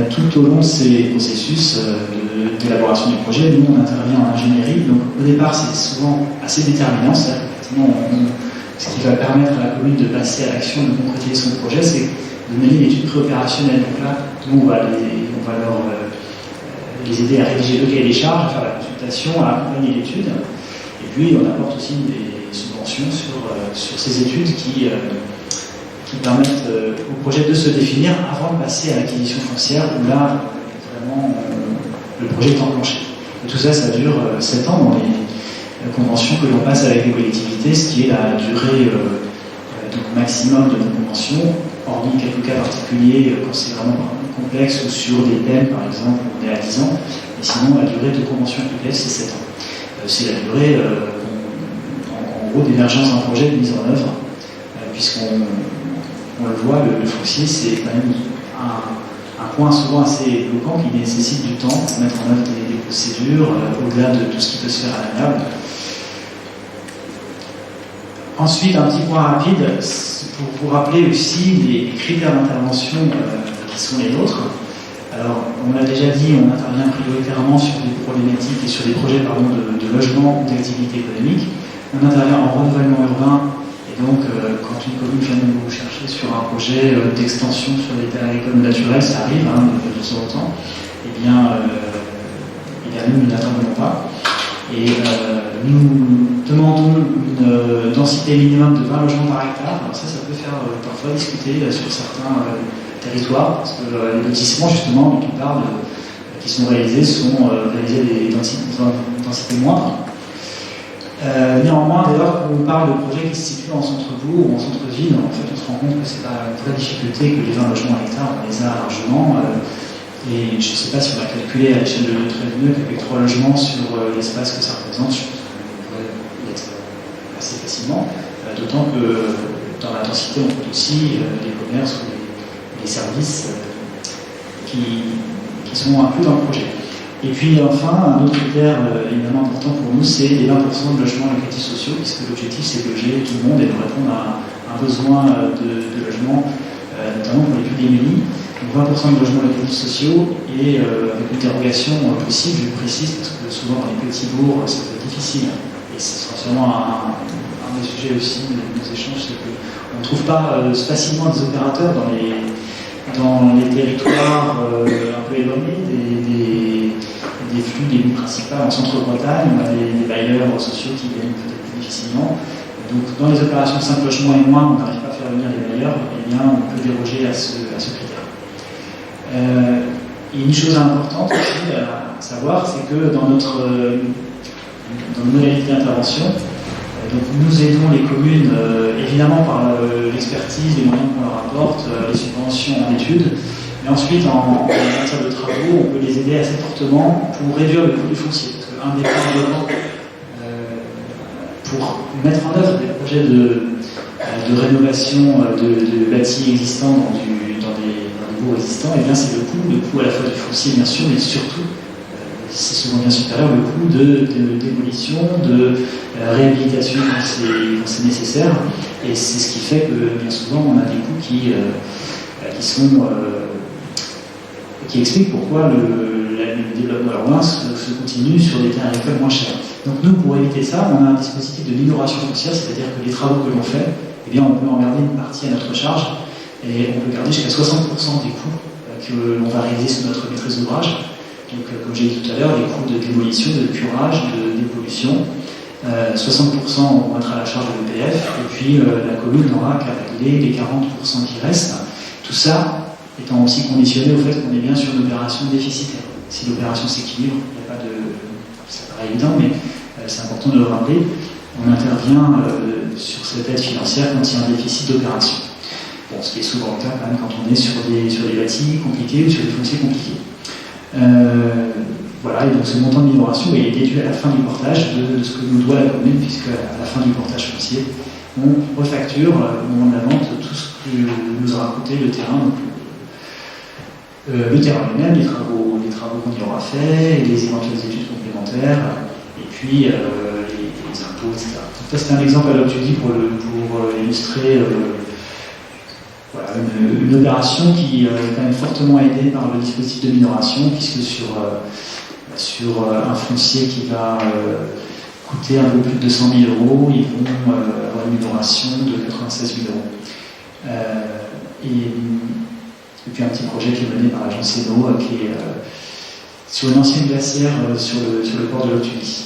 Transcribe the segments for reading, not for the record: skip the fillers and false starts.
tout au long de ces processus d'élaboration du projet, nous on intervient en ingénierie. Donc au départ c'est souvent assez déterminant, c'est-à-dire ce qui va permettre à la commune de passer à l'action, de concrétiser son projet, c'est de mener l'étude préopérationnelle. Donc là, nous on va les aider à rédiger le cahier des charges, à faire la consultation, à accompagner l'étude. Et puis on apporte aussi des subventions sur ces études qui permettent au projet de se définir avant de passer à l'acquisition foncière, où là, vraiment, le projet est enclenché. Et tout ça, ça dure 7 ans dans les conventions que l'on passe avec les collectivités, ce qui est la durée maximum de nos conventions, hormis quelques cas particuliers, quand c'est vraiment complexe, ou sur des thèmes, par exemple, on est à 10 ans, et sinon, la durée de convention complexe, c'est 7 ans. C'est la durée, en gros, d'émergence d'un projet de mise en œuvre, puisqu'on le voit, le foncier, c'est quand même un point souvent assez bloquant qui nécessite du temps pour mettre en œuvre des procédures, au-delà de tout ce qui peut se faire à l'amiable. Ensuite, un petit point rapide, pour vous rappeler aussi les critères d'intervention qui sont les nôtres. Alors, on l'a déjà dit, on intervient prioritairement sur des problématiques et sur des projets de logement ou d'activité économique. On intervient en renouvellement urbain. Et donc, quand une commune vient de vous chercher sur un projet d'extension sur des terres agricoles naturelles, ça arrive de temps en temps, eh bien, nous n'attendons pas. Et nous demandons une densité minimum de 20 logements par hectare. Alors ça peut faire parfois discuter sur certains territoires, parce que les lotissements, justement, dont on parle, qui sont réalisés des densités moindres. Néanmoins, dès lors qu'on parle de projets qui se situent en centre-bourg ou en centre-ville, en fait, on se rend compte que c'est pas une vraie difficulté, que les 20 logements à hectare, on les a largement. Et je ne sais pas si on va calculer à l'échelle de Tréveneux qu'avec 3 logements sur l'espace que ça représente, je pense qu'on pourrait y être assez facilement. D'autant que dans la densité, on compte aussi les commerces ou les services qui sont inclus dans le projet. Et puis enfin, un autre critère évidemment important pour nous, c'est les 20% de logements locatifs sociaux, puisque l'objectif c'est de loger tout le monde et de répondre à un besoin de logement, notamment pour les plus démunis. Donc 20% de logements locatifs sociaux et avec une dérogation possible, je précise, parce que souvent dans les petits bourgs, ça peut être difficile. Et ce sera sûrement un des sujets aussi de nos échanges, c'est qu'on ne trouve pas facilement des opérateurs dans les territoires un peu éloignés des flux des lignes principales en centre-Bretagne. On a des bailleurs sociaux qui viennent peut-être plus difficilement. Donc dans les opérations de 5 logements et moins, on n'arrive pas à faire venir les bailleurs, eh bien on peut déroger à ce critère. Et une chose importante aussi à savoir, c'est que dans nos modalités d'intervention, donc nous aidons les communes évidemment par l'expertise, les moyens qu'on leur apporte, les subventions en études, mais ensuite en matière de travaux, on peut les aider assez fortement pour réduire le coût du foncier. Parce qu'un des points pour mettre en œuvre des projets de rénovation de bâtis existants dans des bourgs existants, et bien c'est le coût à la fois du foncier bien sûr, mais surtout, c'est souvent bien supérieur, le coût de démolition, de réhabilitation quand c'est nécessaire, et c'est ce qui fait que bien souvent on a des coûts qui expliquent pourquoi le développement urbain se continue sur des terres agricoles moins chères. Donc nous, pour éviter ça, on a un dispositif de minoration foncière, c'est-à-dire que les travaux que l'on fait, eh bien, on peut en garder une partie à notre charge, et on peut garder jusqu'à 60% des coûts que l'on va réaliser sur notre maîtrise d'ouvrage. Donc, comme j'ai dit tout à l'heure, les coûts de démolition, de curage, de dépollution, 60% on mettra à la charge de l'EPF, et puis la commune n'aura qu'à régler les 40% qui restent. Tout ça étant aussi conditionné au fait qu'on est bien sur une opération déficitaire. Si l'opération s'équilibre, il n'y a pas de... ça paraît évident, mais c'est important de le rappeler, on intervient sur cette aide financière quand il y a un déficit d'opération. Bon, ce qui est souvent le cas quand même quand on est sur des bâtis compliqués ou sur des fonciers compliqués. Voilà, et donc ce montant de minoration est déduit à la fin du portage de ce que nous doit la commune, puisque à la fin du portage foncier, on refacture au moment de la vente tout ce que nous aura coûté le terrain. Donc, le terrain lui-même, les travaux qu'on y aura fait, les éventuelles études complémentaires, et puis les impôts, etc. Donc, ça, c'est un exemple à l'objet pour illustrer voilà, une opération qui est quand même fortement aidée par le dispositif de minoration, puisque sur un foncier qui va coûter un peu plus de 200 000 €, ils vont avoir une minoration de 96 000 €. Et puis un petit projet qui est mené par l'agence Seno, qui est sur une ancienne glacière sur le port de Loctudy.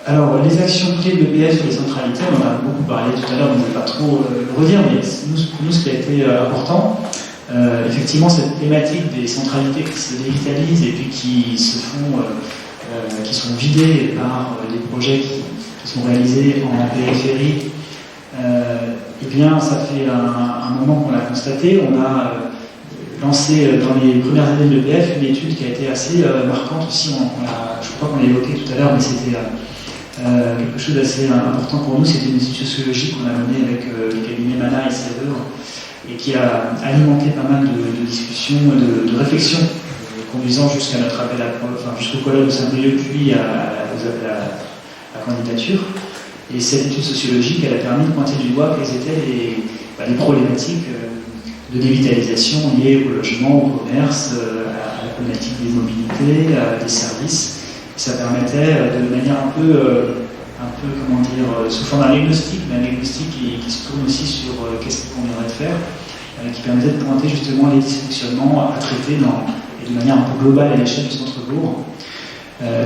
Alors, les actions clés de l'EPF sur les centralités, on en a beaucoup parlé tout à l'heure, on ne vais pas trop le redire, mais pour nous, ce qui a été important, effectivement, cette thématique des centralités qui se dévitalisent et puis qui sont vidées par des projets qui sont réalisés en périphérie, eh bien, ça fait un moment qu'on l'a constaté. On a lancé dans les premières années de l'EPF une étude qui a été assez marquante aussi. Je crois qu'on l'a évoqué tout à l'heure, mais c'était quelque chose d'assez important pour nous. C'était une étude sociologique qu'on a menée avec le cabinet Mana et Saver et qui a alimenté pas mal de discussions, de réflexions, conduisant jusqu'à notre appel jusqu'au colloque de Saint-Brieuc, puis aux appels à candidature. Et cette étude sociologique, elle a permis de pointer du doigt quelles étaient les problématiques de dévitalisation liées au logement, au commerce, à la problématique des mobilités, des services. Et ça permettait de manière un peu comment dire, sous forme d'un diagnostic, mais un diagnostic qui se tourne aussi sur qu'est-ce qu'il conviendrait de faire, qui permettait de pointer justement les dysfonctionnements à traiter et de manière un peu globale à l'échelle du centre-bourg.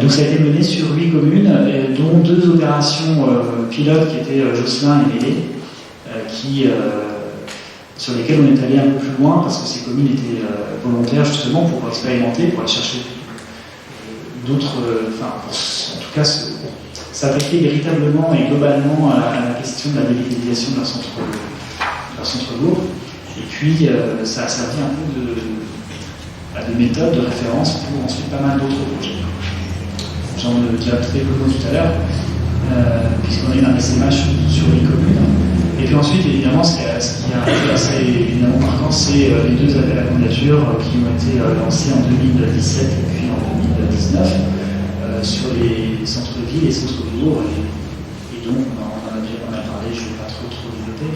Donc ça a été mené sur 8 communes, dont 2 opérations pilotes qui étaient Josselin et Médé, sur lesquelles on est allé un peu plus loin parce que ces communes étaient volontaires justement pour expérimenter, pour aller chercher d'autres, en tout cas s'attaquer véritablement et globalement à la question de la dévitalisation de leur centre-bourg. Et puis ça a servi un peu de méthode, de référence pour ensuite pas mal d'autres projets. J'en dirai peut-être quelques mots tout à l'heure, puisqu'on a eu un SMH sur les communes. Et puis ensuite, évidemment, ce qui a été assez évidemment marquant, c'est les 2 appels à candidature qui ont été lancés en 2017 et puis en 2019 sur les centres-villes et centres-bourgs. Et donc, on en a déjà pas mal parlé, je ne vais pas trop développer.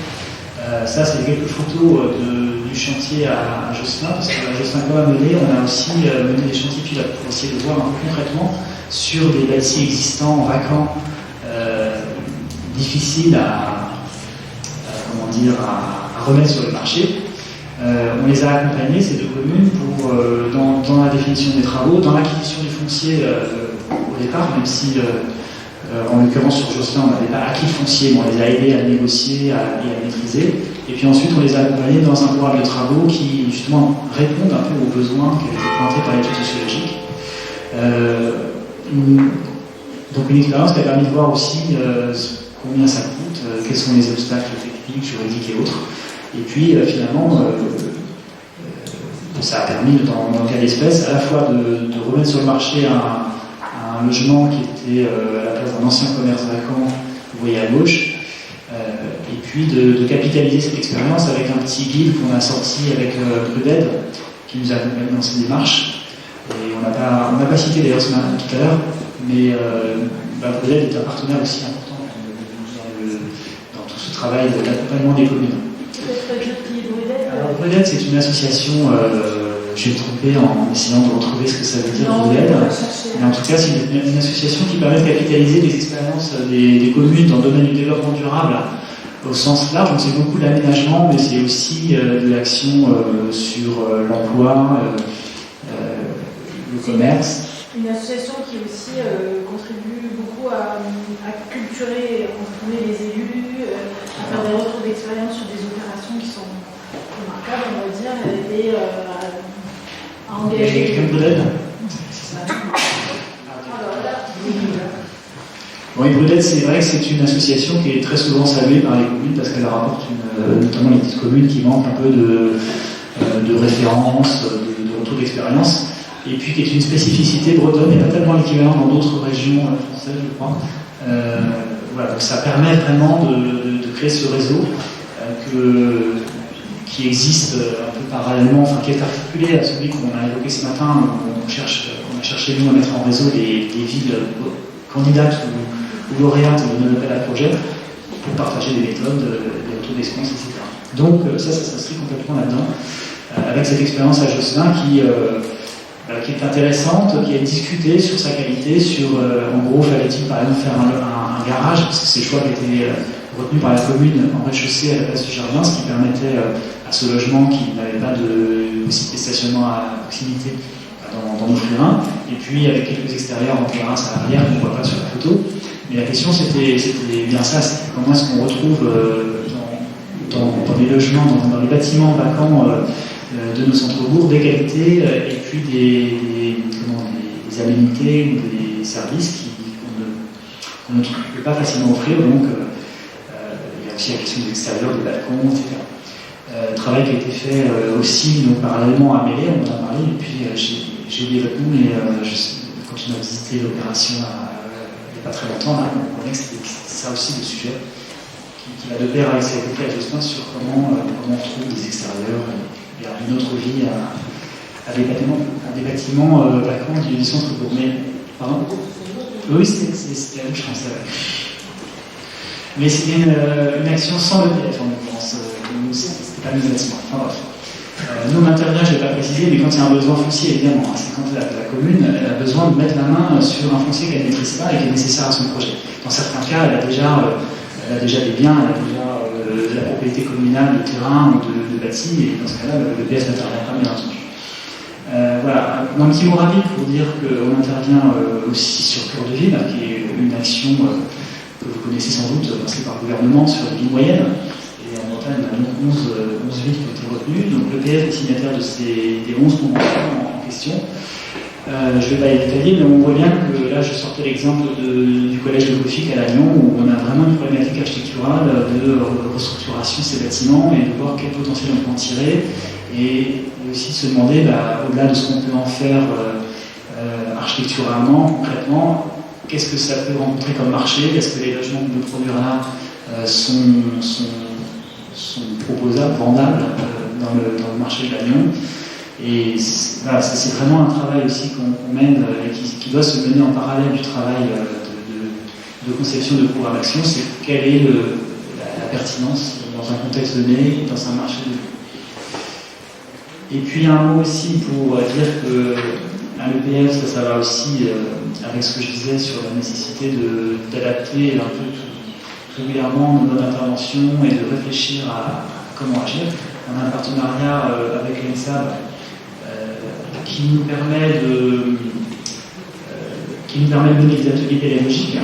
Ça, c'est quelques photos du chantier à Josselin, parce qu'à Josselin comme à Melay, on a aussi mené des chantiers pilotes pour essayer de voir un peu concrètement sur des bâtis existants, vacants, difficiles à remettre sur le marché. On les a accompagnés, ces 2 communes, dans la définition des travaux, dans l'acquisition du foncier au départ, même si, en l'occurrence sur Josselin, on n'avait pas acquis le foncier, mais on les a aidés à le négocier et à le maîtriser. Et puis ensuite, on les a accompagnés dans un programme de travaux qui, justement, répondent un peu aux besoins qui ont été pointés par l'étude sociologique. Donc une expérience qui a permis de voir aussi combien ça coûte, quels sont les obstacles techniques, juridiques et autres. Et puis finalement, ça a permis, dans le cas d'espèce, à la fois de remettre sur le marché un logement qui était à la place d'un ancien commerce vacant, vous voyez à gauche, et puis de capitaliser cette expérience avec un petit guide qu'on a sorti avec Pruded, qui nous a accompagnés dans ces démarches. Et on n'a pas cité d'ailleurs tout à l'heure, mais Pruded est un partenaire aussi important dans tout ce travail d'accompagnement des communes. Alors Pruded, c'est une association, je vais me tromper en essayant de retrouver ce que ça veut dire Pruded, mais en tout cas c'est une association qui permet de capitaliser les expériences des communes dans le domaine du développement durable au sens large. Donc c'est beaucoup de l'aménagement, mais c'est aussi de l'action sur l'emploi, le commerce. Une association qui aussi contribue beaucoup à culturer les élus, à faire des retours d'expérience sur des opérations qui sont remarquables, on va dire, et à engager. Quelqu'un de l'aide ? Bon, Brudette, c'est vrai que c'est une association qui est très souvent saluée par les communes parce qu'elle rapporte notamment les petites communes qui manquent un peu de références, de retour d'expérience. Et puis qui est une spécificité bretonne et pas tellement l'équivalent dans d'autres régions françaises, je crois. Voilà, donc ça permet vraiment de créer ce réseau qui existe un peu parallèlement, enfin qui est articulé à celui qu'on a évoqué ce matin, où on a cherché nous à mettre en réseau des villes candidates ou lauréates de nos appels à projet. pour partager des méthodes, des retours d'expérience, etc. Donc ça s'inscrit complètement là-dedans, avec cette expérience à Josselin qui est intéressante, qui est discutée sur sa qualité, sur, en gros, fallait-il par exemple faire un garage, parce que c'est le choix qui a été retenu par la commune en rez-de-chaussée à la place du jardin, ce qui permettait à ce logement qui n'avait pas de possibilité de stationnement à proximité dans nos terrains, et puis avec quelques extérieurs en terrasse à l'arrière qu'on ne voit pas sur la photo. Mais la question c'était bien ça, c'était comment est-ce qu'on retrouve dans les logements, dans les bâtiments vacants de nos centres-bourgs, des qualités et puis des aménités ou des services qu'on ne peut pas facilement offrir. Donc il y a aussi la question des extérieurs, des balcons, etc. Travail qui a été fait aussi donc, parallèlement à Mêlée, on en a parlé, et puis j'ai oublié votre nom, mais quand on a visité l'opération il n'y a pas très longtemps, là, on voyait que c'était ça aussi le sujet qui va de pair avec ces ajustements sur comment on trouve des extérieurs et une autre vie à des bâtiments vacants du centre-bourg. Mais, pardon ? Oui, c'était la même, je pensais. Mais c'était une action sans le PF en l'occurrence. C'était pas nos bâtiments. Enfin bref. Nous, on intervient, je ne vais pas préciser, mais quand il y a un besoin foncier, évidemment, c'est quand la commune elle a besoin de mettre la main sur un foncier qu'elle ne maîtrise pas et qui est nécessaire à son projet. Dans certains cas, elle a déjà des biens, elle a déjà de la propriété communale, de terrain ou de bâti, et dans ce cas-là, le PS n'intervient pas, bien entendu. Voilà, un petit mot rapide pour dire qu'on intervient aussi sur Cœur de Ville, qui est une action que vous connaissez sans doute, lancée par le gouvernement sur les villes moyennes. Et en Bretagne, on a 11 villes qui ont été retenues. Donc le PS est signataire des 11 conventions en question. Je ne vais pas y détailler, mais on voit bien que là, je sortais l'exemple du collège de Cofic à Lannion, où on a vraiment une problématique architecturale de restructuration de ces bâtiments et de voir quel potentiel on peut en tirer. Et aussi de se demander, au-delà de ce qu'on peut en faire architecturalement, concrètement, qu'est-ce que ça peut rencontrer comme marché? Est-ce que les logements qu'on peut produire là sont proposables, vendables dans le marché de Lannion? Et voilà, c'est vraiment un travail aussi qu'on mène et qui doit se mener en parallèle du travail de conception de programme d'action. C'est quelle est la pertinence dans un contexte donné, dans un marché donné. Et puis un mot aussi pour dire que à l'EPF, ça va aussi avec ce que je disais sur la nécessité d'adapter un peu régulièrement nos interventions et de réfléchir à comment agir. On a un partenariat avec l'ENSAB qui nous permet de donner des ateliers pédagogiques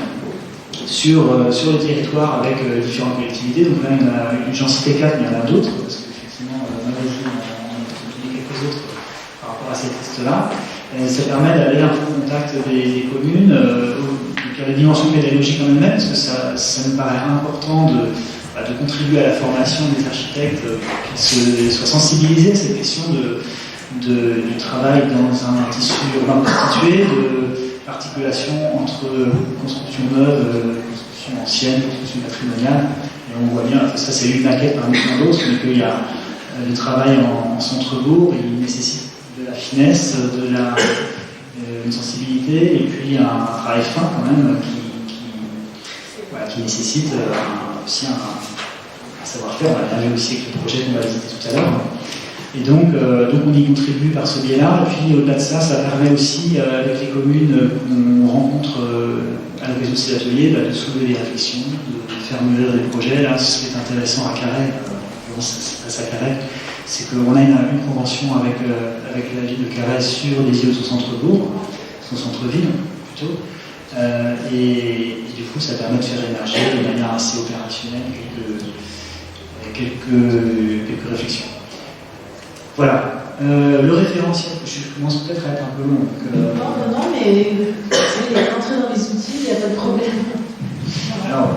sur le territoire avec différentes collectivités. Donc là, j'en citais 4, mais il y en a d'autres, parce qu'effectivement, Maladie en a donné quelques autres par rapport à ces textes-là. Ça permet d'aller un peu au contact des communes, qui a la dimension pédagogique en elle-même, parce que ça me paraît important de contribuer à la formation des architectes, qui soient sensibilisés à cette question du travail dans un tissu urbain constitué, de l'articulation entre construction neuve, construction ancienne, construction patrimoniale. Et on voit bien, ça c'est une maquette parmi plein d'autres, mais qu'il y a le travail en centre-bourg, il nécessite de la finesse, une sensibilité, et puis un travail fin quand même qui nécessite aussi un savoir-faire. On l'a vu aussi avec le projet qu'on va visiter tout à l'heure. Et donc on y contribue par ce biais-là. Et puis au-delà de ça, ça permet aussi, avec les communes qu'on rencontre à l'occasion de ces ateliers, de soulever des réflexions, de faire mûrir des projets. Là, ce qui est intéressant à Carhaix, c'est qu'on a une convention avec la ville de Carhaix sur les îlots de son centre-bourg, son centre-ville plutôt. Et du coup, ça permet de faire émerger de manière assez opérationnelle quelques réflexions. Voilà. Le référentiel, je commence peut-être à être un peu long. Non, mais entrer dans les outils, il n'y a pas de problème. Alors,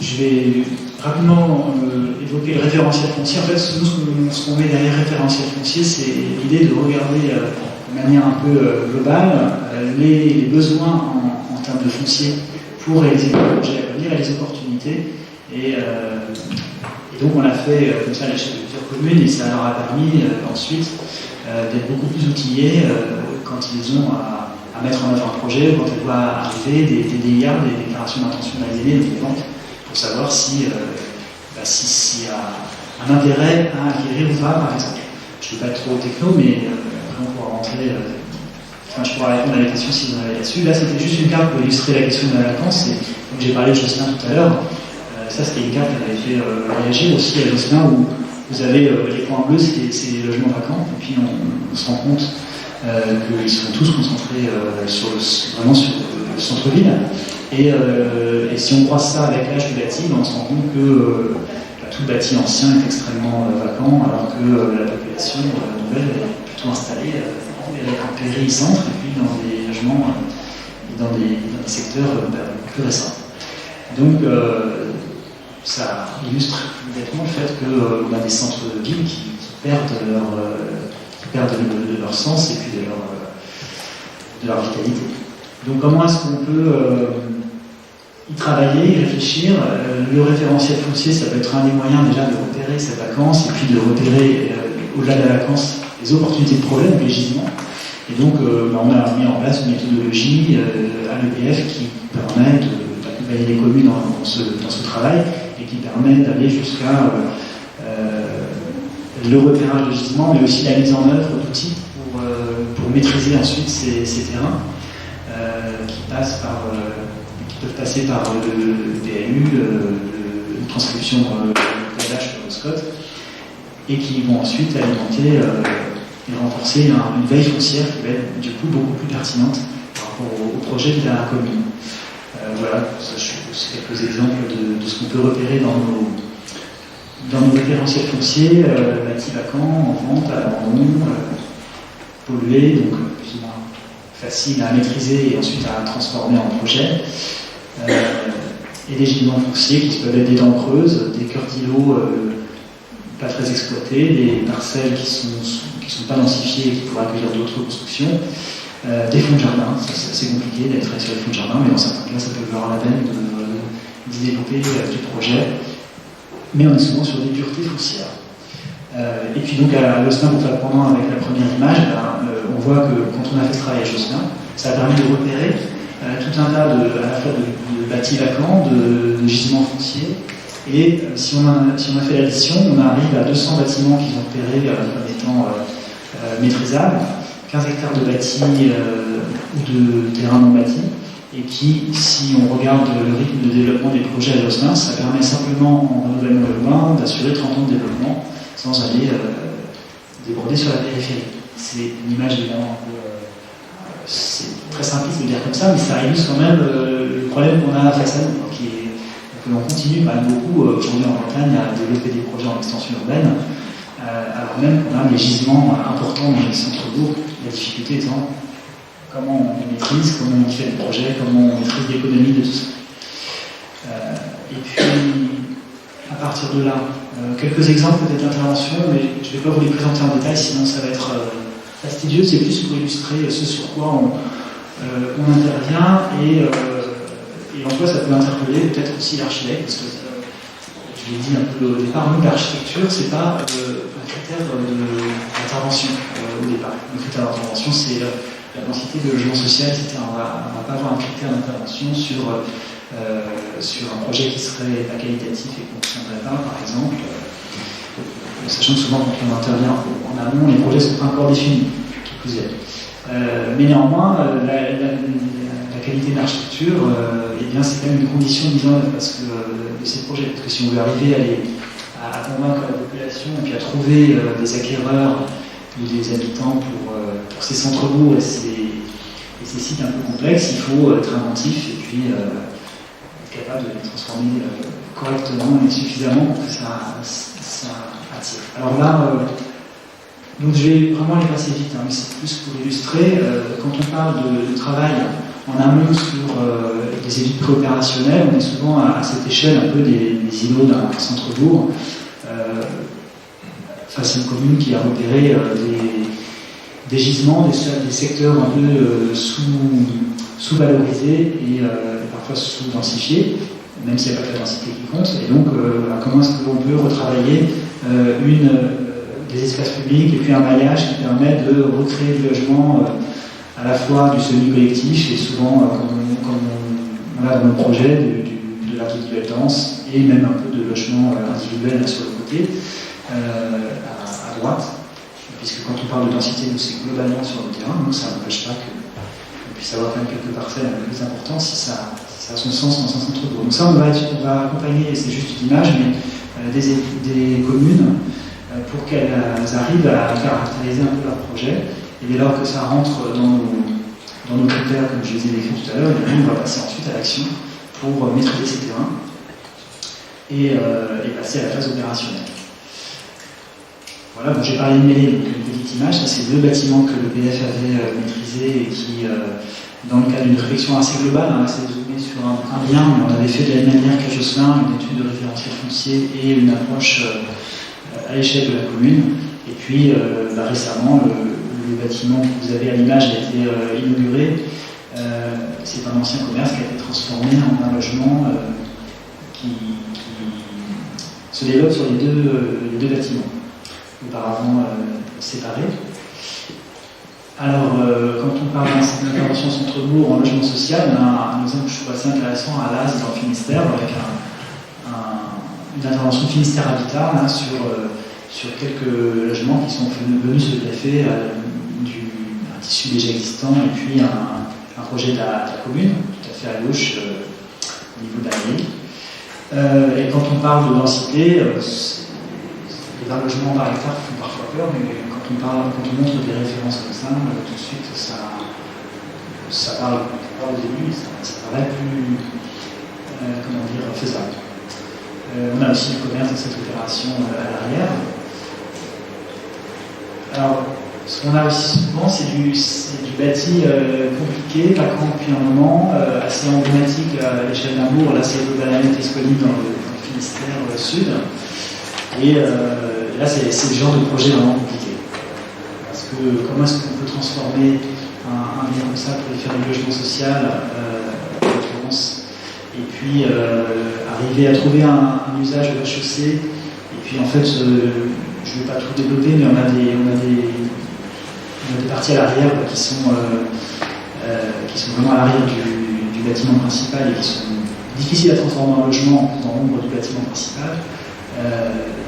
je vais rapidement évoquer le référentiel foncier. En fait, ce qu'on met derrière référentiel foncier, c'est l'idée de regarder de manière un peu globale les besoins en termes de foncier pour réaliser des projets à venir et les opportunités. Et donc on l'a fait comme ça à l'échelle de plusieurs communes et ça leur a permis ensuite d'être beaucoup plus outillés quand ils ont à mettre en œuvre un projet, quand elles doivent arriver des DIA, des déclarations d'intention d'aliéner, des ventes, pour savoir s'il y a un intérêt à acquérir ou pas, par exemple. Je ne veux pas être trop techno, mais après on pourra rentrer. Je pourrais répondre à la question si vous en avez là-dessus. Là, c'était juste une carte pour illustrer la question de la vacance. Et comme j'ai parlé de Jocelyn tout à l'heure, ça c'était une carte qui avait fait réagir aussi à Jocelyn, où vous avez les points bleus, c'est les logements vacants, et puis on se rend compte qu'ils sont tous concentrés vraiment sur le centre-ville. Et si on croise ça avec l'âge du bâti, on se rend compte que tout le bâti ancien est extrêmement vacant, alors que la population nouvelle est plutôt installée en péricentre et puis dans des logements et dans des secteurs plus récents. Donc ça illustre complètement le fait qu'on a des centres-villes qui perdent de leur sens et puis de leur vitalité. Donc comment est-ce qu'on peut y travailler, y réfléchir? Le référentiel foncier, ça peut être un des moyens déjà de repérer cette vacance et puis de repérer, au-delà de la vacance, les opportunités de problème, les gisements. Et donc, on a mis en place une méthodologie à l'EPF qui permet d'accompagner les communes dans ce travail et qui permet d'aller jusqu'à le repérage de gisements, mais aussi la mise en œuvre d'outils pour maîtriser ensuite ces terrains qui peuvent passer par le PLU, une transcription d'ADH sur le SCOT, et qui vont ensuite alimenter et renforcer une veille foncière qui va être du coup beaucoup plus pertinente par rapport au projet de la commune. Voilà, c'est quelques exemples de ce qu'on peut repérer dans nos référentiels fonciers, bâtis vacants, en vente, à l'abandon, pollués, donc plus ou moins facile à maîtriser et ensuite à transformer en projet. Et des gisements fonciers qui peuvent être des dents creuses, des cœurs d'îlots pas très exploités, des parcelles qui sont pas densifiées et qui pourraient accueillir d'autres constructions, des fonds de jardin. C'est assez compliqué d'être sur les fonds de jardin, mais dans certains cas ça peut valoir la peine d'y développer du projet. Mais on est souvent sur des puretés foncières. Et puis donc à Jocelyn, pour faire le pendant avec la première image, on voit que quand on a fait ce travail à Jocelyn, ça a permis de repérer tout un tas à la fois de bâtis vacants, de gisements fonciers. Et si on a fait l'addition, on arrive à 200 bâtiments qui sont repérés comme étant maîtrisables, 15 hectares de bâtis ou de terrains non bâtis, et qui, si on regarde le rythme de développement des projets à Jocelyn, ça permet simplement en renouvellement urbain d'assurer 30 ans de développement sans aller déborder sur la périphérie. C'est une image évidemment un peu... c'est très simpliste de dire comme ça, mais ça illustre quand même le problème qu'on a face à nous, que l'on continue quand même beaucoup aujourd'hui en Bretagne à développer des projets en extension urbaine, alors même qu'on a des gisements importants dans les centres-bourgs. La difficulté étant comment on maîtrise, comment on fait des projets, comment on maîtrise l'économie de tout ça. Et puis, à partir de là, quelques exemples peut-être d'intervention, mais je ne vais pas vous les présenter en détail, sinon ça va être fastidieux. C'est plus pour illustrer ce sur quoi on intervient et en quoi ça peut interpeller peut-être aussi l'architecte, parce que je l'ai dit un peu au départ, nous l'architecture, c'est pas un critère d'intervention au départ. Le critère d'intervention, c'est la densité de logement social, etc. On va pas avoir un critère d'intervention sur un projet qui serait pas qualitatif et qu'on ne tiendrait pas, par exemple. Sachant que souvent, quand on intervient en amont, les projets ne sont pas encore définis, qui plus est. Mais néanmoins, la qualité de l'architecture, eh bien, c'est quand même une condition mise en œuvre de ces projets. Parce que si on veut arriver à convaincre la population et puis à trouver des acquéreurs ou des habitants pour ces centres-bourgs et ces sites un peu complexes, il faut être inventif et puis être capable de les transformer correctement et suffisamment pour que ça attire. Alors là, donc je vais vraiment aller passer vite, mais c'est plus pour illustrer. Quand on parle de travail en amont sur des études préopérationnelles, on est souvent à cette échelle un peu des îlots d'un centre-bourg, face à une commune qui a repéré des gisements, des secteurs un peu sous-valorisés et parfois sous-densifiés, même s'il n'y a pas que la densité qui compte. Et donc, comment est-ce qu'on peut retravailler des espaces publics et puis un maillage qui permet de recréer du logement à la fois du semi-collectif et souvent, comme on a dans nos projets, de de l'individuel dense et même un peu de logement individuel là, sur le côté, à droite, puisque quand on parle de densité, nous c'est globalement sur le terrain, donc ça n'empêche pas qu'on puisse avoir quand même quelques parcelles un peu plus importantes si ça a son sens dans un centre-bourg. Donc ça, on va accompagner, c'est juste une image, mais des communes pour qu'elles arrivent à caractériser un peu leur projet, et dès lors que ça rentre dans nos critères, comme je les ai décrits tout à l'heure, on va passer ensuite à l'action pour maîtriser ces terrains et passer à la phase opérationnelle. Voilà, bon, j'ai parlé de mêlée, donc une petite image, ça c'est deux bâtiments que le BF avait maîtrisés et qui, dans le cadre d'une réflexion assez globale, assez zoomée sur un bien, mais on avait fait de la même manière qu'à Josselin, une étude de référentiel foncier et une approche à l'échelle de la commune. Et puis récemment, le bâtiment que vous avez à l'image a été inauguré. C'est un ancien commerce qui a été transformé en un logement qui se développe sur les deux bâtiments, auparavant séparés. Alors, quand on parle d'intervention centre-bourg en logement social, on a un exemple que je trouve assez intéressant à Laz, dans le Finistère, avec une intervention Finistère Habitat là, sur quelques logements qui sont venus se greffer d'un tissu déjà existant et puis un projet de la commune, tout à fait à gauche, au niveau de la grille. Et quand on parle de densité, les 20 logements par hectare font parfois peur, mais quand on montre des références comme ça, tout de suite ça parle au début, ça paraît plus faisable. On a aussi le commerce de cette opération à l'arrière. Alors, ce qu'on a aussi souvent, c'est du bâti compliqué, vacant depuis un moment, assez emblématique à l'échelle d'un bourg. Là, c'est le disponible dans le Finistère sud. Et là, c'est le genre de projet vraiment compliqué. Parce que comment est-ce qu'on peut transformer un bien comme ça pour y faire du logement social, en l'occurrence, et puis arriver à trouver un usage de rez-de-chaussée. Et puis en fait, je ne vais pas tout développer, mais on a des parties à l'arrière qui sont vraiment à l'arrière du bâtiment principal et qui sont difficiles à transformer en logement dans l'ombre du bâtiment principal.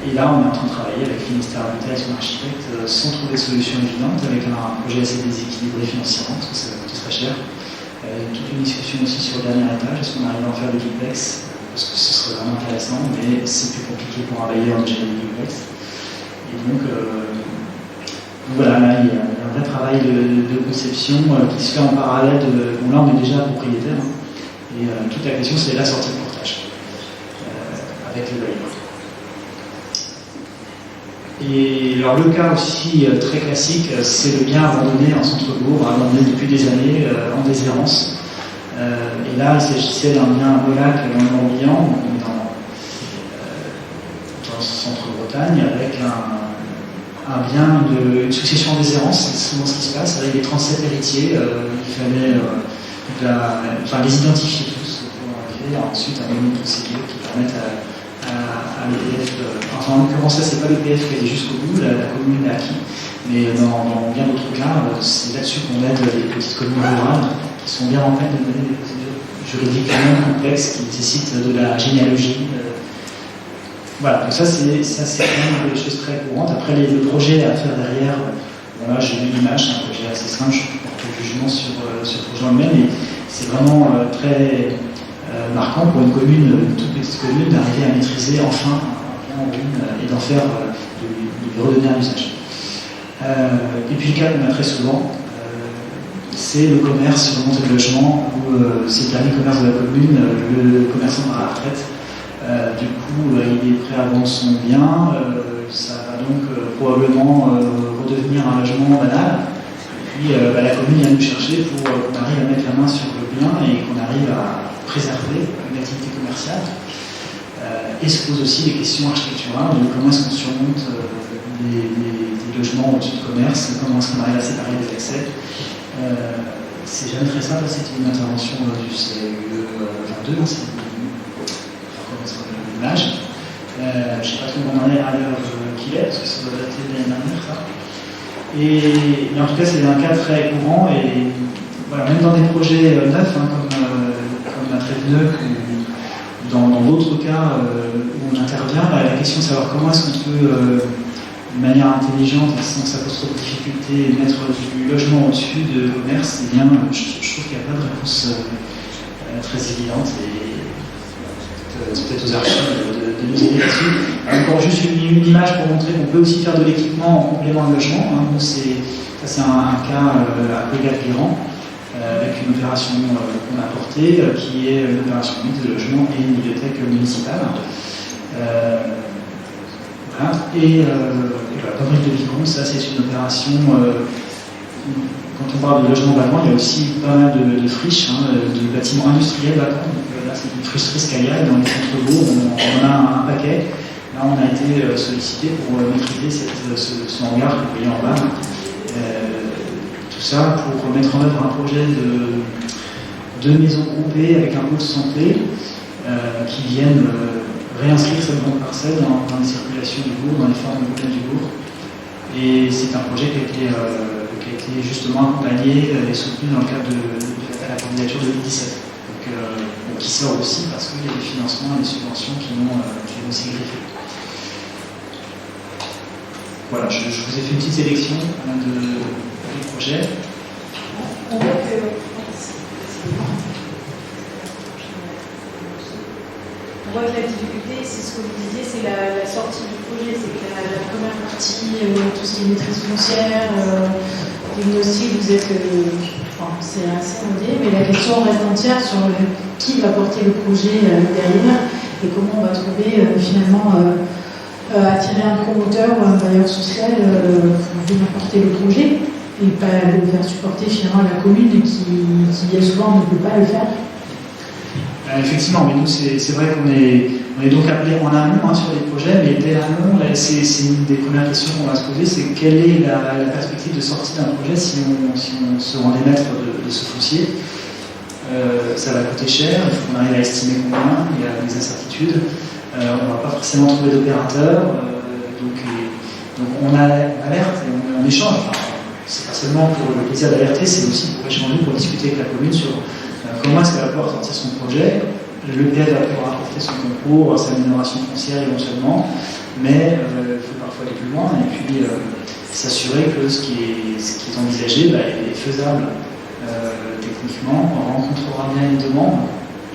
Et là, on est en train de travailler avec Finistère Habitat et son architecte sans trouver de solution évidente, avec un projet assez déséquilibré financièrement, parce que ça va coûter très cher. Toute une discussion aussi sur le dernier étage, est-ce qu'on arrive à en faire des duplex, parce que ce serait vraiment intéressant, mais c'est plus compliqué pour un bailleur de gérer des duplex. Et donc voilà, là, il y a un vrai travail de conception qui se fait en parallèle bon, là, on est déjà propriétaire, et toute la question, c'est la sortie de portage avec le bailleur. Et alors le cas aussi très classique, c'est le bien abandonné en centre-bourg, abandonné depuis des années, en déshérence. Et là, il s'agissait d'un bien à Molac, dans le Morbihan, dans ce centre-Bretagne, avec un bien une succession en déshérence, c'est souvent ce qui se passe, avec les 37 héritiers. Il fallait les identifier tous pour arriver à ensuite un menu de procédure qui permettent à l'EPF, enfin en l'occurrence là c'est pas l'EPF qui est allé jusqu'au bout, la commune l'a acquis, mais dans bien d'autres cas, c'est là-dessus qu'on aide les petites communes rurales qui sont bien en peine de mener des procédures juridiques vraiment complexes qui nécessitent de la généalogie. Voilà, donc ça c'est quand même des choses très courantes. Après le projet à faire derrière, voilà, j'ai vu l'image, c'est un projet assez simple, je ne porte pas de jugement sur le projet en lui-même, mais c'est vraiment très marquant pour une toute petite commune, d'arriver à maîtriser enfin un bien en ruine et d'en faire, de redonner un usage. Et puis le cas qu'on a très souvent, c'est le commerce sur le monté de logement, où c'est le dernier commerce de la commune, le commerçant à la retraite. Du coup, il est prêt à vendre son bien, ça va donc probablement redevenir un logement banal. Et puis la commune vient nous chercher pour qu'on arrive à mettre la main sur le bien et qu'on arrive à préserver une activité commerciale. Et se pose aussi des questions architecturales de comment est-ce qu'on surmonte des logements au-dessus de commerce, comment est-ce qu'on arrive à séparer les accès. C'est jamais très simple, c'était une intervention du CE 22, c'est l'image. Je ne sais pas trop où on en est à l'heure qu'il est, parce que ça doit dater de l'année dernière, ça. Mais en tout cas, c'est un cas très courant, et voilà, même dans des projets neufs, comme la Trèveneux, ou dans d'autres cas où on intervient, la question de savoir comment est-ce qu'on peut, de manière intelligente, sans que ça pose trop de difficultés, mettre du logement au-dessus de commerce, eh bien, je trouve qu'il n'y a pas de réponse très évidente. Et peut-être aux archives de nous aider là-dessus. Encore juste une image pour montrer qu'on peut aussi faire de l'équipement en complément de logement. Nous, c'est un cas à Pégal-Guérand, avec une opération qu'on a portée, qui est une opération de logement et une bibliothèque municipale. Voilà. Et la Fabrique de Vicomte, ça c'est une opération. Quand on parle de logement vacant, il y a aussi pas mal de friches, de bâtiments industriels vacants. Là, c'est une fricherie Scalia, dans les centres-bourgs, on a un paquet. Là, on a été sollicité pour maîtriser ce hangar que vous voyez en bas. Tout ça pour mettre en œuvre un projet de maisons groupées avec un pôle santé qui viennent réinscrire cette grande parcelle dans les circulations du bourg, dans les formes urbaines du bourg. Et c'est un projet qui a été justement accompagné et soutenu dans le cadre de la candidature de 2017. Donc, qui sort aussi parce qu'il y a des financements et des subventions qui vont aussi griffer. Voilà, je vous ai fait une petite sélection des projets. On voit que la difficulté, c'est ce que vous disiez, c'est la sortie du projet, c'est que la première partie, tout ce qui est maîtrise foncière, diagnostic, vous êtes, c'est assez modé, mais la question reste entière sur qui va porter le projet derrière et comment on va trouver finalement attirer un promoteur ou un bailleur social pour venir porter le projet et pas le faire supporter finalement la commune qui bien souvent ne peut pas le faire. Effectivement, mais nous, c'est vrai qu'on est donc appelé en amont sur les projets, mais dès l'amont, c'est une des premières questions qu'on va se poser, c'est quelle est la perspective de sortie d'un projet si on se rendait maître de ce foncier. Ça va coûter cher, il faut qu'on arrive à estimer combien, il y a des incertitudes, on ne va pas forcément trouver d'opérateur, donc on alerte et on échange. C'est pas seulement pour le plaisir d'alerter, c'est aussi pour échanger, pour discuter avec la commune sur comment est-ce qu'elle va pouvoir sortir son projet. Le PF va pouvoir apporter son concours, sa amélioration foncière éventuellement, mais il faut parfois aller plus loin et puis s'assurer que ce qui est envisagé est faisable techniquement, on rencontrera bien les demandes.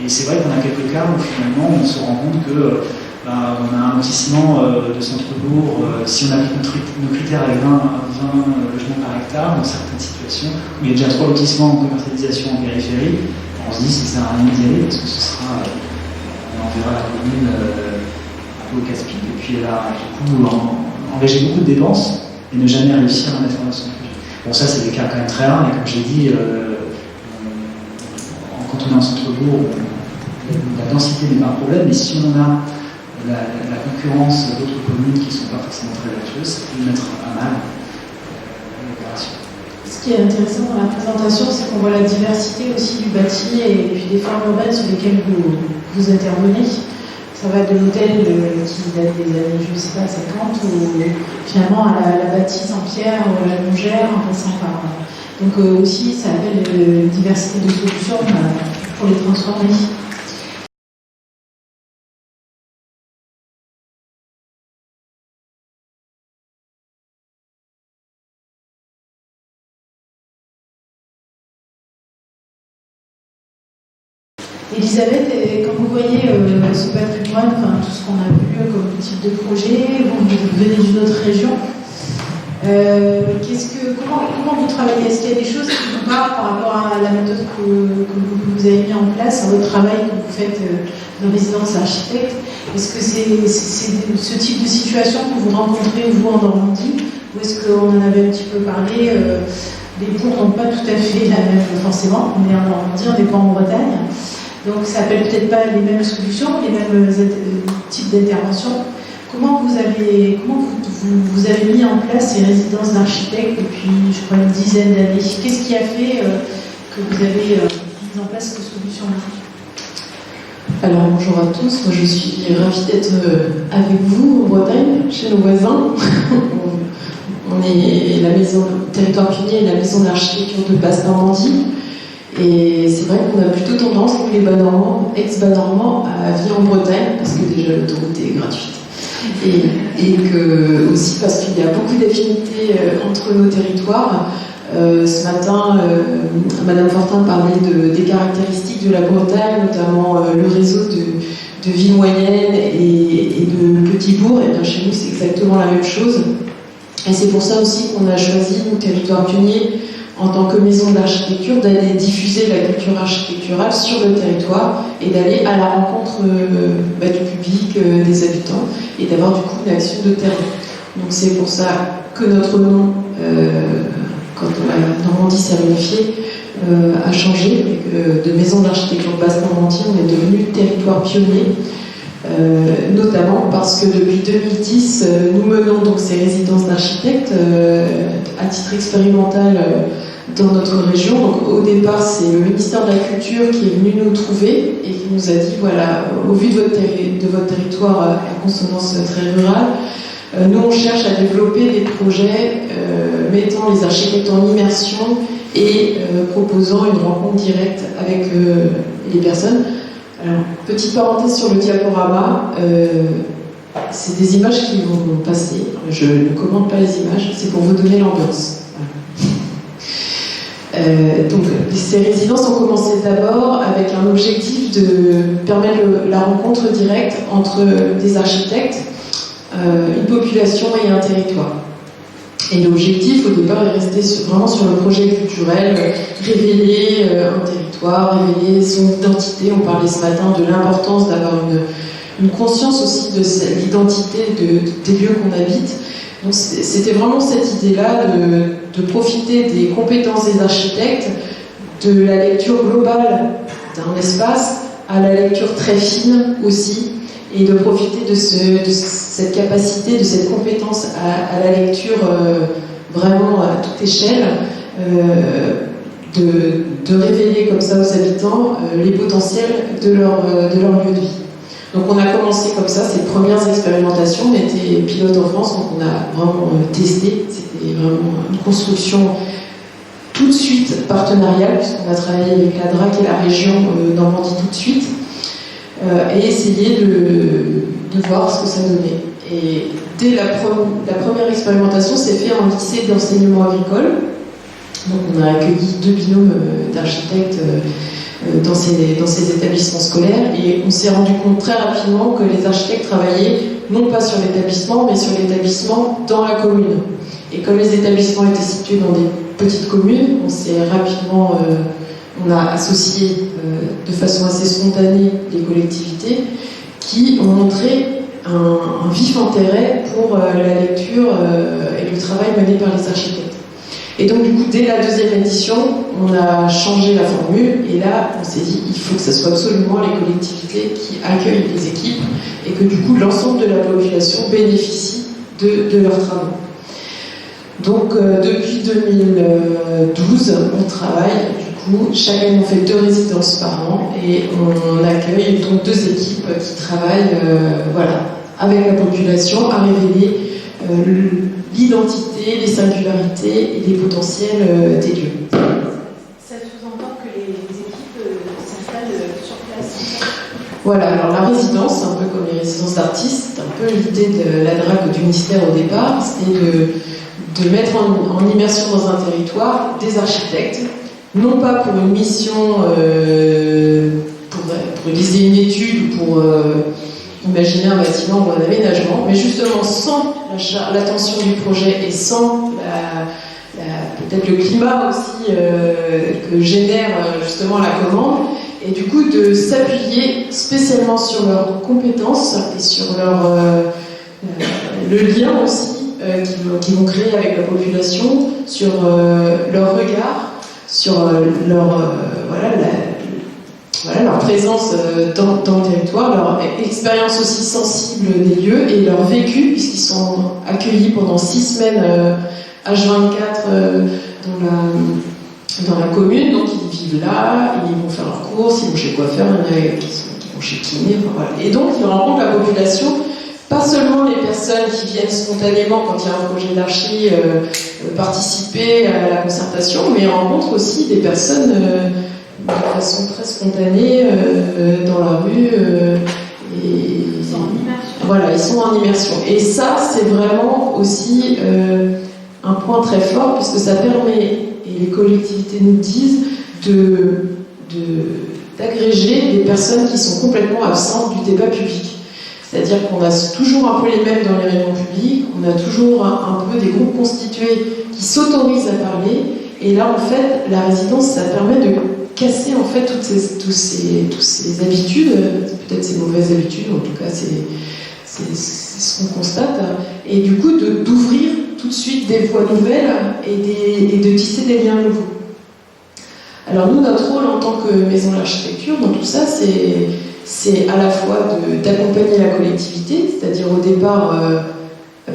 Et c'est vrai qu'on a quelques cas où finalement on se rend compte que on a un lotissement de centre-bourg, si on applique nos critères avec 20 logements par hectare, dans certaines situations, où il y a déjà 3 lotissements en commercialisation en périphérie, on se dit que ça sert à rien d'y aller parce que ce sera, on enverra la commune un peu au casse-pied, et puis elle a du coup engagé beaucoup de dépenses et ne jamais réussir à mettre en œuvre son projet. Bon, ça c'est des cas quand même très rares, et comme j'ai dit, quand on est en centre-bourg, la densité n'est pas un problème, mais si on a la concurrence d'autres communes qui ne sont pas forcément très vertueuses, ça peut mettre à mal l'opération. Ce qui est intéressant dans la présentation, c'est qu'on voit la diversité aussi du bâti et puis des formes urbaines sur lesquelles vous intervenez. Ça va de l'hôtel qui date des années, je ne sais pas, 50, ou finalement à la bâtisse en pierre ou à la longère, en passant par... Donc aussi, ça appelle une diversité de solutions pour les transformer. Elisabeth, quand vous voyez ce patrimoine, tout ce qu'on a vu comme type de projet, vous venez d'une autre région, comment vous travaillez? Est-ce qu'il y a des choses qui vous parlent par rapport à la méthode que vous avez mis en place, à votre travail que vous faites de résidence architecte? Est-ce que c'est ce type de situation que vous rencontrez, vous, en Normandie? Ou est-ce qu'on en avait un petit peu parlé les bourgs n'ont pas tout à fait la même, forcément, on est en Normandie, on n'est pas en Bretagne. Donc ça n'appelle peut-être pas les mêmes solutions, les mêmes types d'intervention. Comment vous avez mis en place ces résidences d'architectes depuis, je crois, une dizaine d'années? Qu'est-ce qui a fait que vous avez mis en place cette solution-là? Alors bonjour à tous, moi je suis ravie d'être avec vous en Bretagne, chez nos voisins. On est la maison, le territoire pionnier et la maison d'architecture de Basse-Normandie. Et c'est vrai qu'on a plutôt tendance, nous les Bas-Normands, ex-Bas-Normands, à vivre en Bretagne, parce que déjà l'autoroute est gratuite. Et que, aussi parce qu'il y a beaucoup d'affinités entre nos territoires. Ce matin, Madame Fortin parlait des caractéristiques de la Bretagne, notamment le réseau de villes moyennes et de petits bourgs. Et bien chez nous, c'est exactement la même chose. Et c'est pour ça aussi qu'on a choisi, nous, Territoires Pionniers, en tant que maison d'architecture, d'aller diffuser la culture architecturale sur le territoire et d'aller à la rencontre du public, des habitants, et d'avoir du coup une action de terrain. Donc c'est pour ça que notre nom, quand la Normandie s'est réunifiée, a changé. De maison d'architecture de Basse-Normandie, on est devenu Territoire Pionnier. Notamment parce que depuis 2010, nous menons donc ces résidences d'architectes à titre expérimental dans notre région. Donc, au départ, c'est le ministère de la Culture qui est venu nous trouver et qui nous a dit, voilà, au vu de votre territoire à consonance très rurale, nous on cherche à développer des projets mettant les architectes en immersion et proposant une rencontre directe avec les personnes. Alors, petite parenthèse sur le diaporama, c'est des images qui vont passer. Je ne commente pas les images, c'est pour vous donner l'ambiance. Donc, ces résidences ont commencé d'abord avec un objectif de permettre la rencontre directe entre des architectes, une population et un territoire. Et l'objectif, au départ, est resté vraiment sur le projet culturel, révéler un territoire, révéler son identité. On parlait ce matin de l'importance d'avoir une conscience aussi de l'identité des lieux qu'on habite. Donc c'était vraiment cette idée-là de profiter des compétences des architectes, de la lecture globale d'un espace à la lecture très fine aussi, et de profiter de cette capacité, de cette compétence à la lecture vraiment à toute échelle, de révéler comme ça aux habitants les potentiels de leur lieu de vie. Donc on a commencé comme ça, ces premières expérimentations. On était pilote en France, donc on a vraiment testé. C'était vraiment une construction tout de suite partenariale, puisqu'on a travaillé avec la DRAC et la région Normandie tout de suite, et essayer de voir ce que ça donnait. Et dès la première expérimentation, c'est fait en lycée d'enseignement agricole. Donc on a accueilli 2 binômes d'architectes dans ces établissements scolaires, et on s'est rendu compte très rapidement que les architectes travaillaient non pas sur l'établissement, mais sur l'établissement dans la commune. Et comme les établissements étaient situés dans des petites communes, on s'est rapidement on a associé de façon assez spontanée les collectivités qui ont montré un vif intérêt pour la lecture et le travail mené par les architectes. Et donc du coup, dès la deuxième édition, on a changé la formule, et là, on s'est dit, il faut que ce soit absolument les collectivités qui accueillent les équipes, et que du coup, l'ensemble de la population bénéficie de leurs travaux. Donc depuis 2012, on travaille, du coup, chaque année on fait 2 résidences par an, et on accueille donc 2 équipes qui travaillent avec la population à révéler l'identité, les singularités et les potentiels des lieux. Ça sous-entend que les équipes s'installent sur place. Voilà, alors la résidence, un peu comme les résidences d'artistes, c'est un peu l'idée de la DRAC du ministère au départ, c'était de mettre en immersion dans un territoire des architectes, non pas pour une mission, pour réaliser une étude, pour imaginer un bâtiment ou un aménagement, mais justement sans l'attention du projet et sans peut-être le climat aussi que génère justement la commande, et du coup de s'appuyer spécialement sur leurs compétences et sur le lien aussi qu'ils vont créer avec la population, sur leur regard, sur leur présence dans le territoire, leur expérience aussi sensible des lieux et leur vécu, puisqu'ils sont accueillis pendant 6 semaines H24 dans la commune, donc ils vivent là, ils vont faire leurs courses, ils vont chez le coiffeur, il y en a qui vont chez kiné, Et donc ils rencontrent la population, pas seulement les personnes qui viennent spontanément quand il y a un projet d'archi participer à la concertation, mais ils rencontrent aussi des personnes de façon très spontanée dans la rue. Ils sont en immersion. Voilà, ils sont en immersion. Et ça, c'est vraiment aussi un point très fort, puisque ça permet, et les collectivités nous disent, d'agréger des personnes qui sont complètement absentes du débat public. C'est-à-dire qu'on a toujours un peu les mêmes dans les réunions publiques, on a toujours un peu des groupes constitués qui s'autorisent à parler, et là, en fait, la résidence, ça permet de casser, en fait, toutes ces habitudes, peut-être ces mauvaises habitudes, en tout cas, c'est ce qu'on constate, et du coup, d'ouvrir tout de suite des voies nouvelles et de tisser des liens nouveaux. Alors nous, notre rôle en tant que maison d'architecture dans tout ça, c'est à la fois d'accompagner la collectivité, c'est-à-dire au départ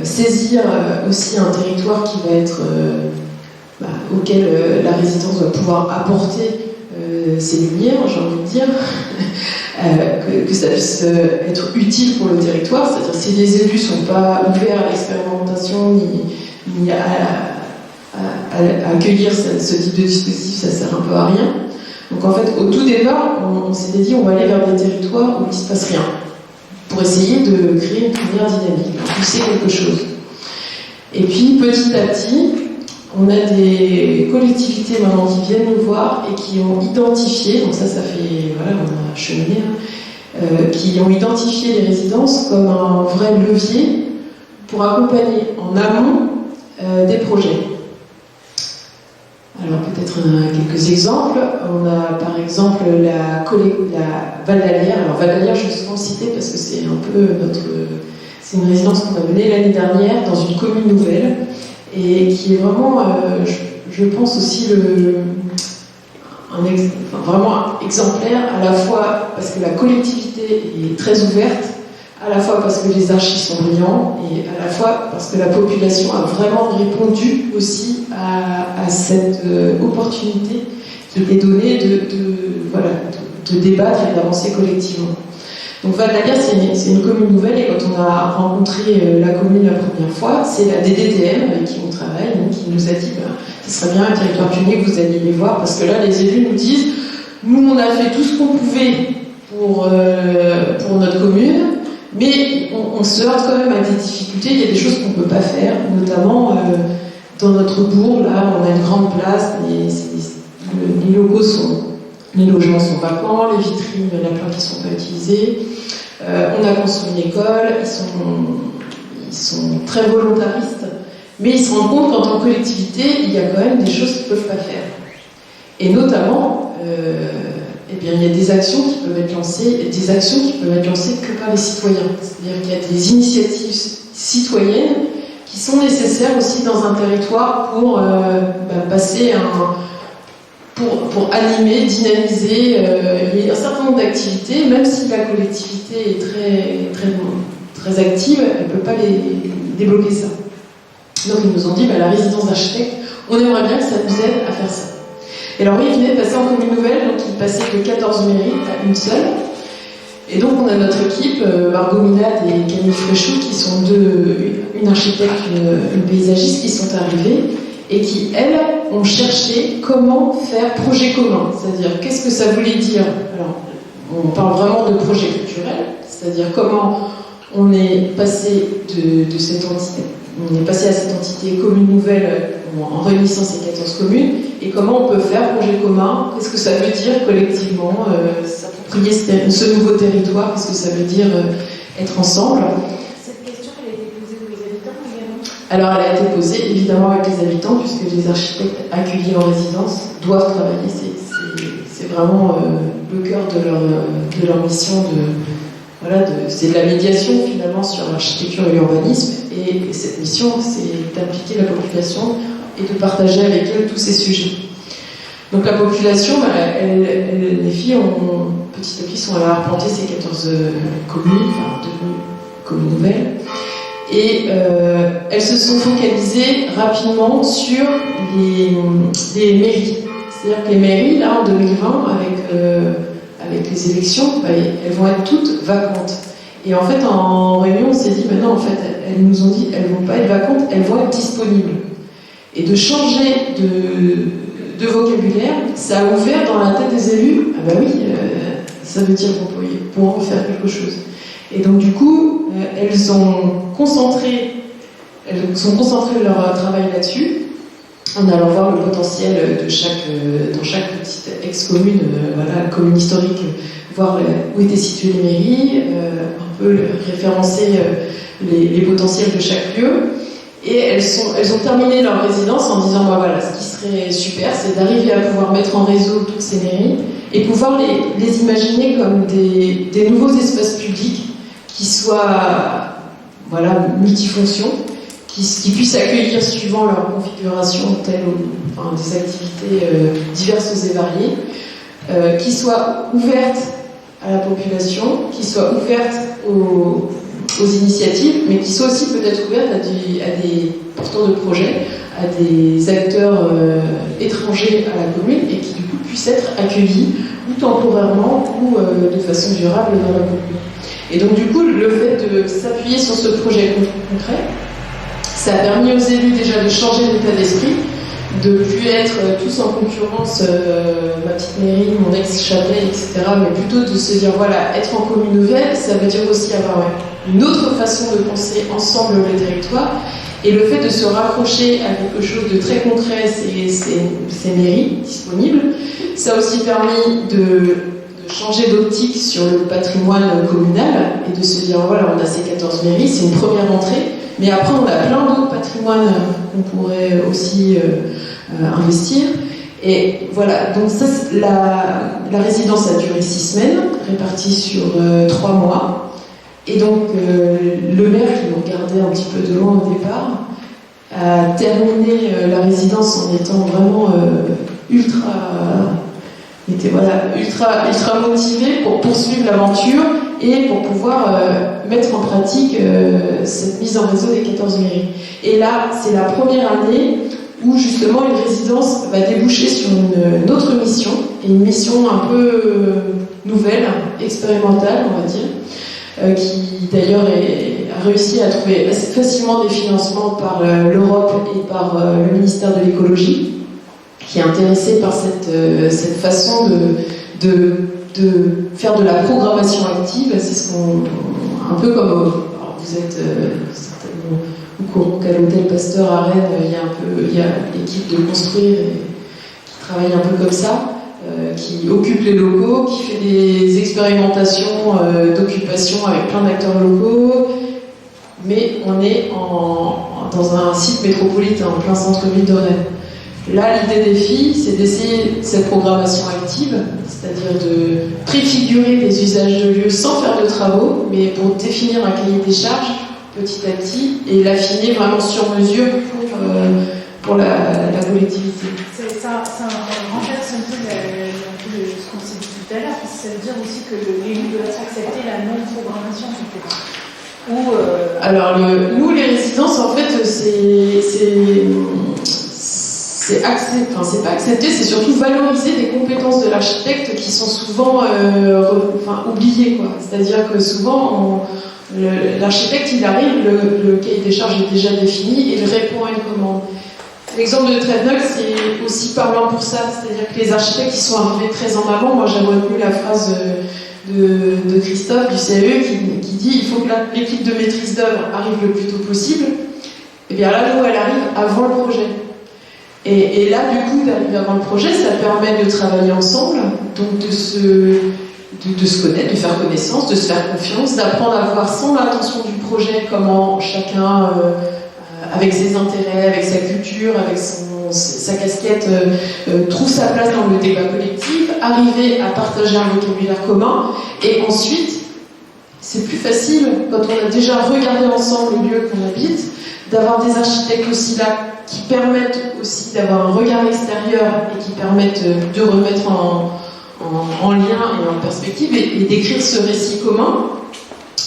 saisir aussi un territoire qui va être auquel la résidence va pouvoir apporter ses lumières, j'ai envie de dire, que ça puisse être utile pour le territoire, c'est-à-dire si les élus ne sont pas ouverts à l'expérimentation ni à accueillir ce type de dispositif, ça sert un peu à rien. Donc en fait, au tout départ, on s'était dit on va aller vers des territoires où il ne se passe rien, pour essayer de créer une première dynamique, de pousser quelque chose. Et puis petit à petit, on a des collectivités maintenant qui viennent nous voir et qui ont identifié, donc ça fait, voilà, on a cheminé, qui ont identifié les résidences comme un vrai levier pour accompagner en amont des projets. Alors peut-être quelques exemples. On a par exemple la Val d'Alière. Alors Val d'Alière, je vais souvent citer parce que c'est un peu c'est une résidence qu'on a menée l'année dernière dans une commune nouvelle et qui est vraiment, je pense aussi vraiment exemplaire, à la fois parce que la collectivité est très ouverte, à la fois parce que les archis sont brillants et à la fois parce que la population a vraiment répondu aussi à cette opportunité qui est donnée de débattre et d'avancer collectivement. Donc Val d'Alière, c'est une commune nouvelle et quand on a rencontré la commune la première fois, c'est la DDTM avec qui on travaille, qui nous a dit ce serait bien un territoire pionnier que vous alliez les voir parce que là les élus nous disent nous on a fait tout ce qu'on pouvait pour notre commune, mais on se heurte quand même à des difficultés, il y a des choses qu'on ne peut pas faire, notamment dans notre bourg, là on a une grande place, les logements sont vacants, les vitrines, la plupart qui ne sont pas utilisées. On a construit une école, ils sont très volontaristes, mais ils se rendent compte qu'en tant que collectivité, il y a quand même des choses qu'ils ne peuvent pas faire. Et notamment, il y a des actions qui peuvent être lancées, que par les citoyens. C'est-à-dire qu'il y a des initiatives citoyennes qui sont nécessaires aussi dans un territoire pour passer pour animer, dynamiser un certain nombre d'activités, même si la collectivité est très active, elle ne peut pas débloquer ça. Donc ils nous ont dit, la résidence d'architecte, on aimerait bien que ça nous aide à faire ça. Et alors oui, ils venaient de passer en commune nouvelle, donc ils passaient de 14 mairies à une seule. Et donc on a notre équipe, Margot Minade et Camille Fréchou, qui sont une architecte, une paysagiste, qui sont arrivées et qui, elles, ont cherché comment faire projet commun. C'est-à-dire, qu'est-ce que ça voulait dire? Alors, on parle vraiment de projet culturel, c'est-à-dire comment on est passé de cette entité, on est passé à cette entité commune nouvelle en réunissant ces 14 communes, et comment on peut faire projet commun, qu'est-ce que ça veut dire collectivement, s'approprier ce nouveau territoire, qu'est-ce que ça veut dire être ensemble. Cette question, elle a été posée aux habitants également? Alors elle a été posée évidemment avec les habitants, puisque les architectes accueillis en résidence doivent travailler, c'est vraiment le cœur de leur mission, c'est de la médiation finalement sur l'architecture et l'urbanisme, et cette mission c'est d'impliquer la population et de partager avec elle tous ces sujets. Donc la population, les filles petit à petit sont allées arpenter ces 14 communes, devenues communes nouvelles, et elles se sont focalisées rapidement sur les mairies. C'est-à-dire que les mairies, là, en 2020, avec les élections, elles vont être toutes vacantes. Et en fait, en réunion, on s'est dit, maintenant, en fait, elles nous ont dit, elles ne vont pas être vacantes, elles vont être disponibles. Et de changer de vocabulaire. populaire, ça a ouvert dans la tête des élus, ah bah oui, ça veut dire qu'on peut pouvoir en faire quelque chose. Et donc du coup, elles sont concentrées leur travail là-dessus, en allant voir le potentiel dans chaque petite ex-commune, voilà, commune historique, voir où étaient situées les mairies, un peu référencer les potentiels de chaque lieu. Et elles ont terminé leur résidence en disant bah voilà, ce qui serait super, c'est d'arriver à pouvoir mettre en réseau toutes ces mairies et pouvoir les imaginer comme des nouveaux espaces publics qui soient voilà, multifonctions, qui puissent accueillir suivant leur configuration des activités diverses et variées, qui soient ouvertes à la population, qui soient ouvertes aux initiatives, mais qui soient aussi peut-être ouvertes à des porteurs de projets, à des acteurs étrangers à la commune et qui du coup puissent être accueillis ou temporairement ou de façon durable dans la commune. Et donc du coup, le fait de s'appuyer sur ce projet concret, ça a permis aux élus déjà de changer d'état d'esprit, de plus être tous en concurrence, ma petite mairie, mon ex-chapelle, etc., mais plutôt de se dire, voilà, être en commune nouvelle, ça veut dire aussi avoir une autre façon de penser ensemble le territoire, et le fait de se raccrocher à quelque chose de très concret, ces mairies disponibles, ça a aussi permis de changer d'optique sur le patrimoine communal, et de se dire, voilà, on a ces 14 mairies, c'est une première entrée, mais après on a plein d'autres patrimoines qu'on pourrait aussi investir. Et voilà, donc ça, la résidence a duré 6 semaines, répartie sur 3 mois. Et donc le maire, qui nous regardait un petit peu de loin au départ, a terminé la résidence en étant vraiment ultra motivé pour poursuivre l'aventure et pour pouvoir mettre en pratique cette mise en réseau des 14 mairies. Et là, c'est la première année où justement une résidence va déboucher sur une autre mission, et une mission un peu nouvelle, expérimentale, on va dire, qui d'ailleurs a réussi à trouver assez facilement des financements par l'Europe et par le ministère de l'écologie, qui est intéressé par cette façon de faire de la programmation active. C'est ce qu'on... Un peu comme... Alors vous êtes certainement au courant qu'à l'hôtel Pasteur à Rennes, il y a l'équipe de Construire qui travaille un peu comme ça, qui occupe les locaux, qui fait des expérimentations d'occupation avec plein d'acteurs locaux, mais on est dans un site métropolitain, en plein centre-ville de Rennes. Là, l'idée des filles, c'est d'essayer cette programmation active, c'est-à-dire de préfigurer les usages de lieux sans faire de travaux, mais pour définir un cahier des charges petit à petit et l'affiner vraiment sur mesure pour la collectivité. Ça renverse un peu ce qu'on s'est dit tout à l'heure, parce que ça veut dire aussi que l'élu doit accepter la non-programmation. Alors, nous, les résidences, en fait, c'est pas accepter, c'est surtout valoriser des compétences de l'architecte qui sont souvent oubliées, quoi. C'est-à-dire que souvent, l'architecte, il arrive, le cahier des charges est déjà défini et il répond à une commande. L'exemple de Trévenol, c'est aussi parlant pour ça, c'est-à-dire que les architectes qui sont arrivés très en avant, moi j'ai retenu la phrase de Christophe du CAE qui dit il faut que l'équipe de maîtrise d'œuvre arrive le plus tôt possible. Et bien là, nous, elle arrive avant le projet. Et là, du coup, d'arriver avant le projet, ça permet de travailler ensemble, donc de se connaître, de faire connaissance, de se faire confiance, d'apprendre à voir sans l'attention du projet comment chacun, avec ses intérêts, avec sa culture, avec sa casquette, trouve sa place dans le débat collectif, arriver à partager un vocabulaire commun, et ensuite, c'est plus facile, quand on a déjà regardé ensemble le lieu qu'on habite, d'avoir des architectes aussi là qui permettent aussi d'avoir un regard extérieur et qui permettent de remettre en lien et en perspective et d'écrire ce récit commun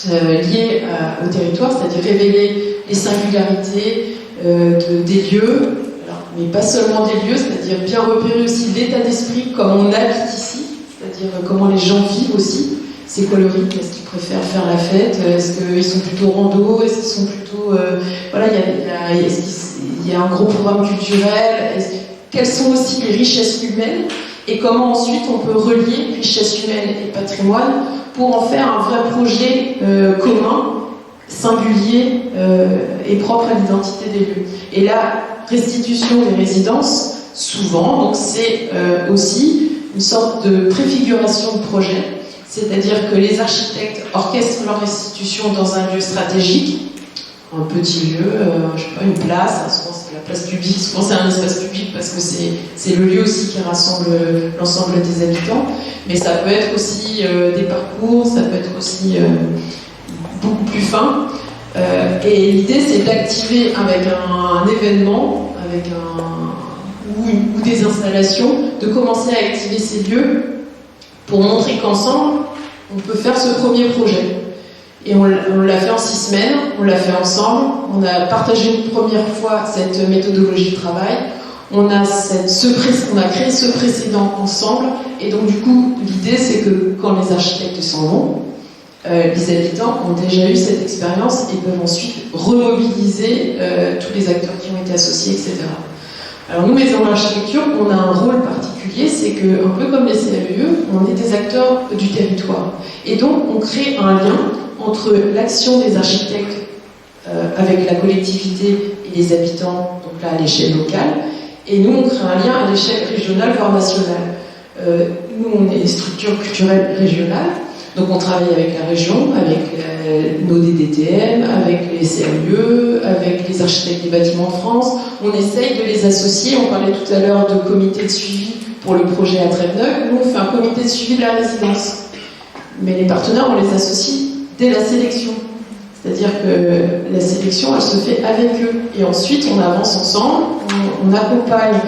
lié au territoire, c'est-à-dire révéler les singularités des lieux, alors, mais pas seulement des lieux, c'est-à-dire bien repérer aussi l'état d'esprit, comme on habite ici, c'est-à-dire comment les gens vivent aussi. C'est quoi le rythme? Est-ce qu'ils préfèrent faire la fête? Est-ce qu'ils sont plutôt rando? Est-ce qu'ils sont plutôt... voilà, il y a un gros programme culturel. quelles sont aussi les richesses humaines et comment ensuite on peut relier richesses humaines et patrimoine pour en faire un vrai projet commun, singulier et propre à l'identité des lieux. Et la restitution des résidences, souvent, donc c'est aussi une sorte de préfiguration de projet, c'est-à-dire que les architectes orchestrent leur restitution dans un lieu stratégique, un petit lieu, je sais pas, une place, souvent c'est la place publique, souvent c'est un espace public parce que c'est le lieu aussi qui rassemble l'ensemble des habitants, mais ça peut être aussi des parcours, ça peut être aussi beaucoup plus fin. Et l'idée c'est d'activer avec un événement, avec ou des installations, de commencer à activer ces lieux pour montrer qu'ensemble on peut faire ce premier projet. Et on l'a fait en 6 semaines, on l'a fait ensemble, on a partagé une première fois cette méthodologie de travail, on a créé ce précédent ensemble, et donc du coup, l'idée c'est que quand les architectes s'en vont, les habitants ont déjà eu cette expérience et peuvent ensuite remobiliser tous les acteurs qui ont été associés, etc. Alors nous, Maisons d'Architecture, on a un rôle particulier, c'est que, un peu comme les CLUE, on est des acteurs du territoire. Et donc, on crée un lien entre l'action des architectes avec la collectivité et les habitants, donc là à l'échelle locale, et nous on crée un lien à l'échelle régionale, voire nationale. Nous on est des structures culturelles régionales, donc on travaille avec la région, avec nos DDTM, avec les CLUE, avec les architectes des bâtiments de France, on essaye de les associer, on parlait tout à l'heure de comité de suivi pour le projet à Trèveneuil, nous on fait un comité de suivi de la résidence. Mais les partenaires, on les associe dès la sélection. C'est-à-dire que la sélection, elle se fait avec eux. Et ensuite, on avance ensemble, on accompagne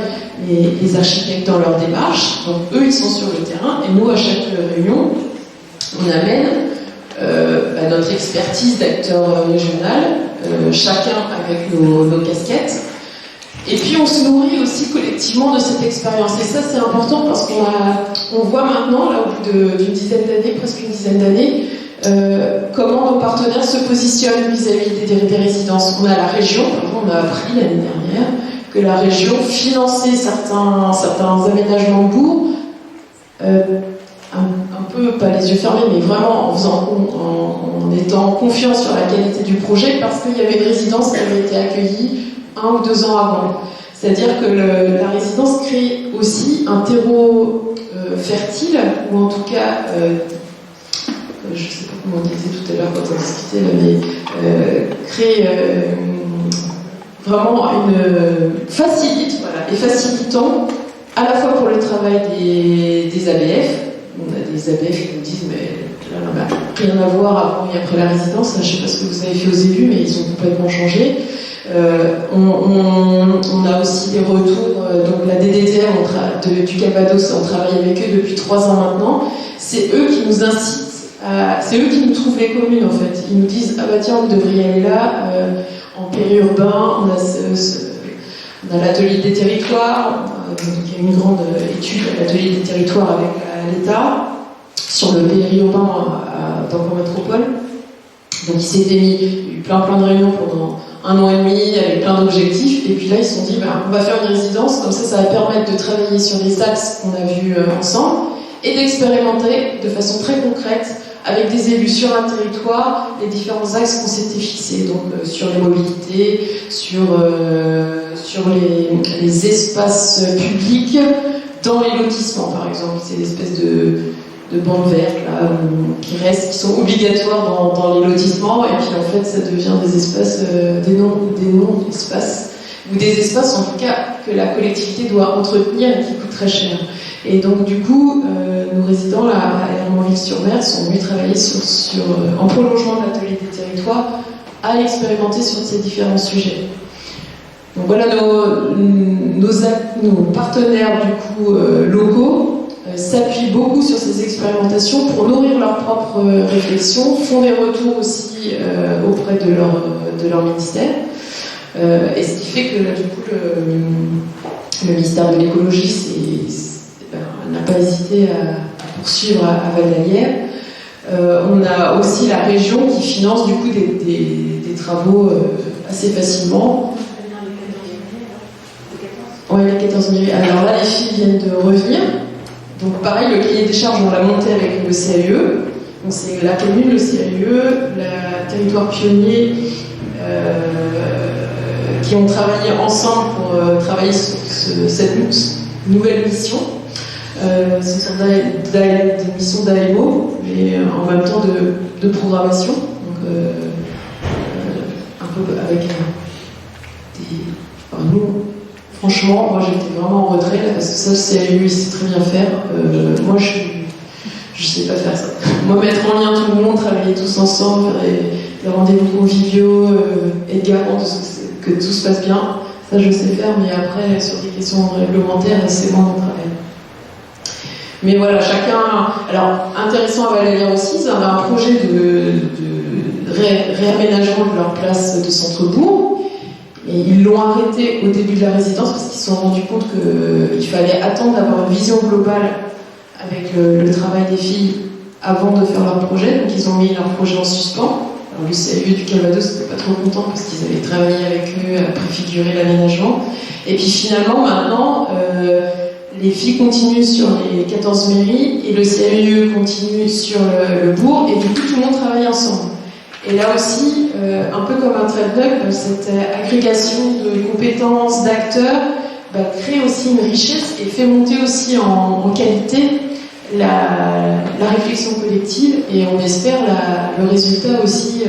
les architectes dans leur démarche. Donc, eux, ils sont sur le terrain. Et nous, à chaque réunion, on amène notre expertise d'acteur régional, chacun avec nos casquettes. Et puis, on se nourrit aussi collectivement de cette expérience. Et ça, c'est important parce qu'on voit maintenant, là, au bout d'une dizaine d'années, presque une dizaine d'années, comment nos partenaires se positionnent vis-à-vis des résidences. On a la région, par exemple, on a appris l'année dernière que la région finançait certains aménagements de bourgs, un peu, pas les yeux fermés, mais vraiment en étant confiants sur la qualité du projet, parce qu'il y avait une résidence qui avait été accueillie 1 ou 2 ans avant. C'est-à-dire que la résidence crée aussi un terreau fertile, ou en tout cas je ne sais pas comment on disait tout à l'heure quand on discutait, mais crée vraiment facilite, voilà, et facilitant à la fois pour le travail des ABF. On a des ABF qui nous disent mais là, on n'a rien à voir avant et après la résidence, je ne sais pas ce que vous avez fait aux élus, mais ils ont complètement changé. On a aussi des retours, donc la DDTM du Calvados, on travaille avec eux depuis 3 ans maintenant. C'est eux qui nous incitent. C'est eux qui nous trouvent les communes en fait. Ils nous disent ah bah tiens vous devriez aller là en périurbain. On a l'atelier des territoires. Donc il y a une grande étude à l'atelier des territoires avec l'État sur le périurbain dans la métropole. Donc il s'était mis, il y a eu plein de réunions pendant 1 an et demi avec plein d'objectifs. Et puis là ils se sont dit on va faire une résidence comme ça va permettre de travailler sur les axes qu'on a vus ensemble et d'expérimenter de façon très concrète avec des élus sur un territoire, les différents axes qu'on s'était fixés, donc sur les mobilités, sur les espaces publics, dans les lotissements par exemple, ces espèces de bandes vertes là, qui sont obligatoires dans les lotissements, et puis en fait ça devient des espaces, des noms d'espaces, ou des espaces en tout cas que la collectivité doit entretenir et qui coûtent très cher. Et donc du coup, nos résidents là, à Hermanville-sur-Mer sont venus travailler en prolongement de l'atelier des territoires à expérimenter sur ces différents sujets. Donc voilà, nos partenaires du coup locaux s'appuient beaucoup sur ces expérimentations pour nourrir leurs propres réflexions, font des retours aussi auprès de leur ministère. Et ce qui fait que là, du coup le ministère de l'écologie n'a pas hésité à poursuivre à Val-d'Alière. On a aussi la région qui finance du coup des travaux assez facilement. Ouais, les 14 000. Alors là, les filles viennent de revenir. Donc pareil, le cahier des charges, on l'a monté avec le CAUE. Donc c'est la commune, le CAUE, le territoire pionnier, qui ont travaillé ensemble pour travailler sur cette nouvelle mission. Ce sont des missions d'AMO, mais en même temps de programmation. Donc un peu avec nous. Franchement, moi j'étais vraiment en retrait là, parce que ça, le CAU, il sait très bien faire. Moi, je sais pas faire ça. Moi, mettre en lien tout le monde, travailler tous ensemble, faire des rendez-vous conviviaux, être garant de que tout se passe bien, ça je sais faire, mais après, sur des questions réglementaires, c'est moins mon travail. Mais voilà, chacun. Alors, intéressant à Valéria aussi, ils avaient un projet de réaménagement de leur place de centre-bourg. Et ils l'ont arrêté au début de la résidence parce qu'ils se sont rendus compte qu'il fallait attendre d'avoir une vision globale avec le travail des filles avant de faire leur projet. Donc ils ont mis leur projet en suspens. Alors le CAU du Calvados n'était pas trop content parce qu'ils avaient travaillé avec eux à préfigurer l'aménagement. Et puis finalement, maintenant, les filles continuent sur les 14 mairies et le CAU continue sur le bourg. Et du coup, tout le monde travaille ensemble. Et là aussi, un peu comme un trade-up, cette agrégation de compétences, d'acteurs, crée aussi une richesse et fait monter aussi en qualité la réflexion collective et on espère le résultat aussi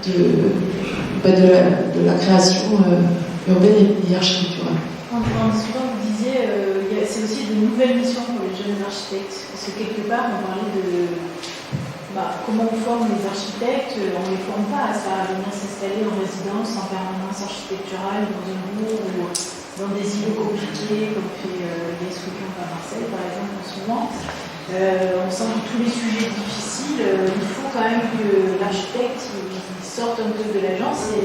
de la création urbaine et architecturale. En discutant, vous disiez c'est aussi de nouvelles missions pour les jeunes architectes. Parce que quelque part, on parlait de comment on forme les architectes, on ne les forme pas à venir s'installer en résidence en permanence architecturale dans un bourg ou dans des îlots compliqués comme fait l'Escopion à Marseille par exemple en ce moment. On sent que tous les sujets difficiles, il faut quand même que l'architecte sorte un peu de l'agence et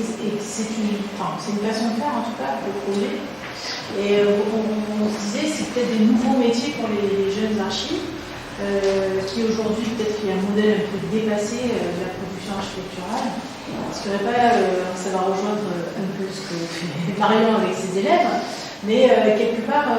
c'est une façon de faire en tout cas pour le projet. Et on se disait c'est peut-être des nouveaux métiers pour les jeunes archis. Qui aujourd'hui peut-être qu'il y a un modèle un peu dépassé de la production architecturale. Ça va rejoindre un peu ce que fait Marion avec ses élèves, mais quelque part,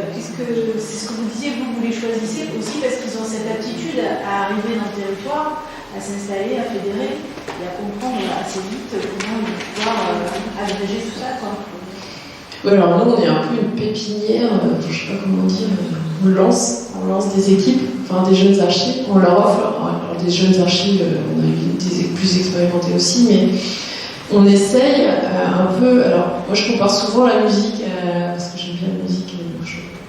c'est ce que vous disiez, vous les choisissez aussi parce qu'ils ont cette aptitude à arriver dans le territoire, à s'installer, à fédérer et à comprendre assez vite comment ils vont pouvoir agréger tout ça. Ouais, alors nous on est un peu une pépinière, je sais pas comment dire, on lance des équipes, des jeunes archis, on leur offre, alors des jeunes archis, on a eu des plus expérimentés aussi, mais on essaye un peu, alors moi je compare souvent la musique, parce que j'aime bien la musique,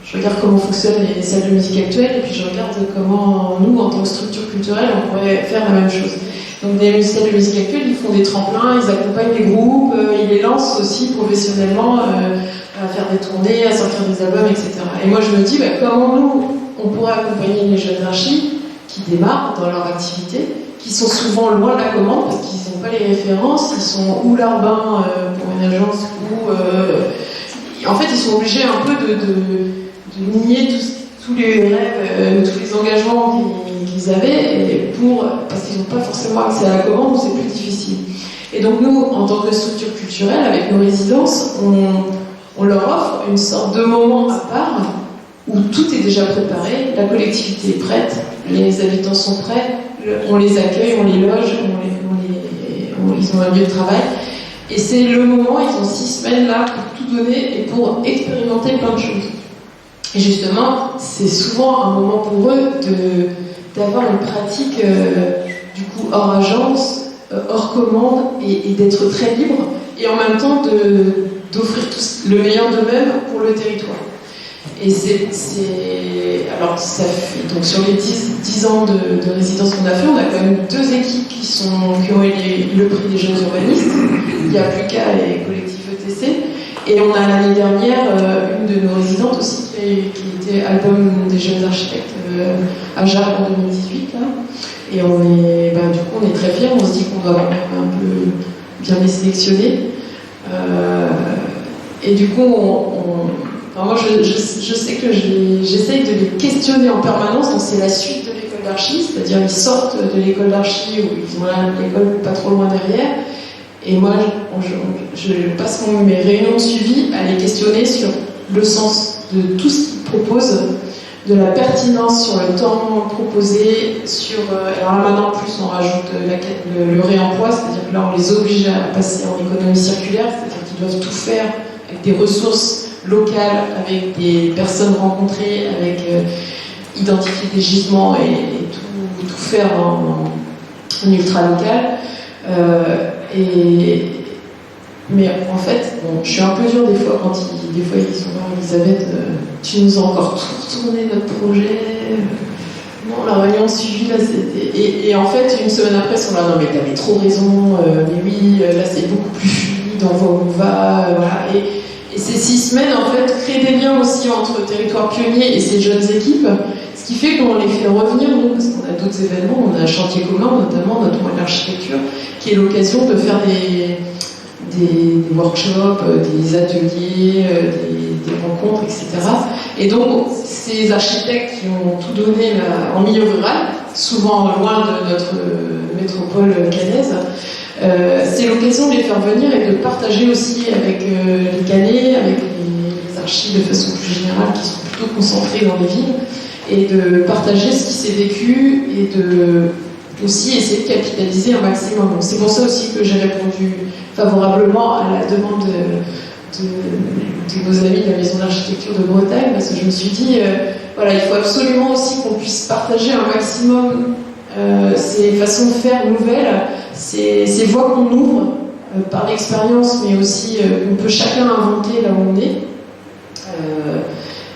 je regarde comment fonctionnent les salles de musique actuelles, et puis je regarde comment nous, en tant que structure culturelle, on pourrait faire la même chose. Donc des salles de musique actuelles, ils font des tremplins, ils accompagnent les groupes, ils les lancent aussi professionnellement à faire des tournées, à sortir des albums, etc. Et moi je me dis, comment nous, on pourrait accompagner les jeunes archis qui démarrent dans leur activité, qui sont souvent loin de la commande parce qu'ils n'ont pas les références, ils sont ou larbins pour une agence, ou en fait ils sont obligés un peu de nier tous les rêves, tous les engagements qu'ils avaient, parce qu'ils n'ont pas forcément accès à la commande, c'est plus difficile. Et donc nous, en tant que structure culturelle, avec nos résidences, on leur offre une sorte de moment à part où tout est déjà préparé, la collectivité est prête, les habitants sont prêts, on les accueille, on les loge, ils ont un lieu de travail. Et c'est le moment, ils ont 6 semaines là pour tout donner et pour expérimenter plein de choses. Et justement, c'est souvent un moment pour eux d'avoir une pratique du coup hors agence, hors commande et d'être très libre et en même temps d'offrir le meilleur d'eux-mêmes pour le territoire. Et alors ça fait, donc sur les 10 ans de résidence qu'on a fait, on a quand même 2 équipes qui ont eu le prix des jeunes urbanistes. Il y a Pluca et Collectif ETC. Et on a l'année dernière une de nos résidentes aussi qui était album des jeunes architectes à Jacques en 2018 là. Et du coup on est très fiers, on se dit qu'on doit un peu bien les sélectionner. Et du coup moi je sais que j'essaye de les questionner en permanence, donc c'est la suite de l'école d'archi, c'est-à-dire ils sortent de l'école d'archi où ils ont l'école pas trop loin derrière. Et moi, je passe mes réunions de suivi à les questionner sur le sens de tout ce qu'ils proposent, de la pertinence sur le temps proposé, sur... alors là, maintenant, en plus, on rajoute le réemploi, c'est-à-dire que là, on les oblige à passer en économie circulaire, c'est-à-dire qu'ils doivent tout faire avec des ressources locales, avec des personnes rencontrées, avec identifier des gisements et tout faire en ultra local. Mais en fait, bon, je suis un peu dure des fois quand ils sont là, Elisabeth, tu nous as encore tout retourné notre projet. Non, la réunion suivie, là, c'était... Et en fait, une semaine après, ils sont là, non mais t'avais trop raison, mais oui, là c'est beaucoup plus fluide, on voit où on va, voilà. Et ces 6 semaines, en fait, créent des liens aussi entre Territoire Pionnier et ces jeunes équipes, ce qui fait qu'on les fait revenir, nous, parce qu'on a d'autres événements, on a un chantier commun, notamment notre mois de l'architecture, qui est l'occasion de faire des workshops, des ateliers, des rencontres, etc. Et donc, ces architectes qui ont tout donné là, en milieu rural, souvent loin de notre métropole caennaise, c'est l'occasion de les faire venir et de partager aussi avec les Caennais, avec les archives de façon plus générale qui sont plutôt concentrées dans les villes, et de partager ce qui s'est vécu et de aussi essayer de capitaliser un maximum. Donc c'est pour ça aussi que j'ai répondu favorablement à la demande de nos amis de la Maison d'Architecture de Bretagne, parce que je me suis dit, voilà, il faut absolument aussi qu'on puisse partager un maximum ces façons de faire nouvelles, ces voies qu'on ouvre par l'expérience, mais aussi qu'on peut chacun inventer là où on est.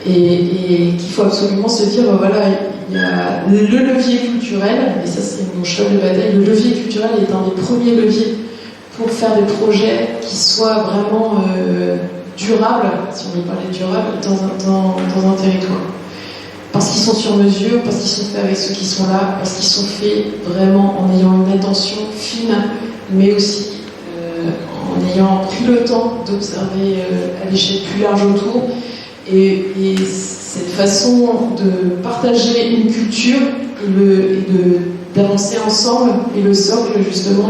Et qu'il faut absolument se dire, voilà, il y a le levier culturel, et ça c'est mon cheval de bataille, le levier culturel est un des premiers leviers pour faire des projets qui soient vraiment durables, si on veut parler durable, dans un territoire. Parce qu'ils sont sur mesure, parce qu'ils sont faits avec ceux qui sont là, parce qu'ils sont faits vraiment en ayant une attention fine, mais aussi en ayant pris le temps d'observer à l'échelle plus large autour. Et cette façon de partager une culture et d'avancer ensemble est le socle justement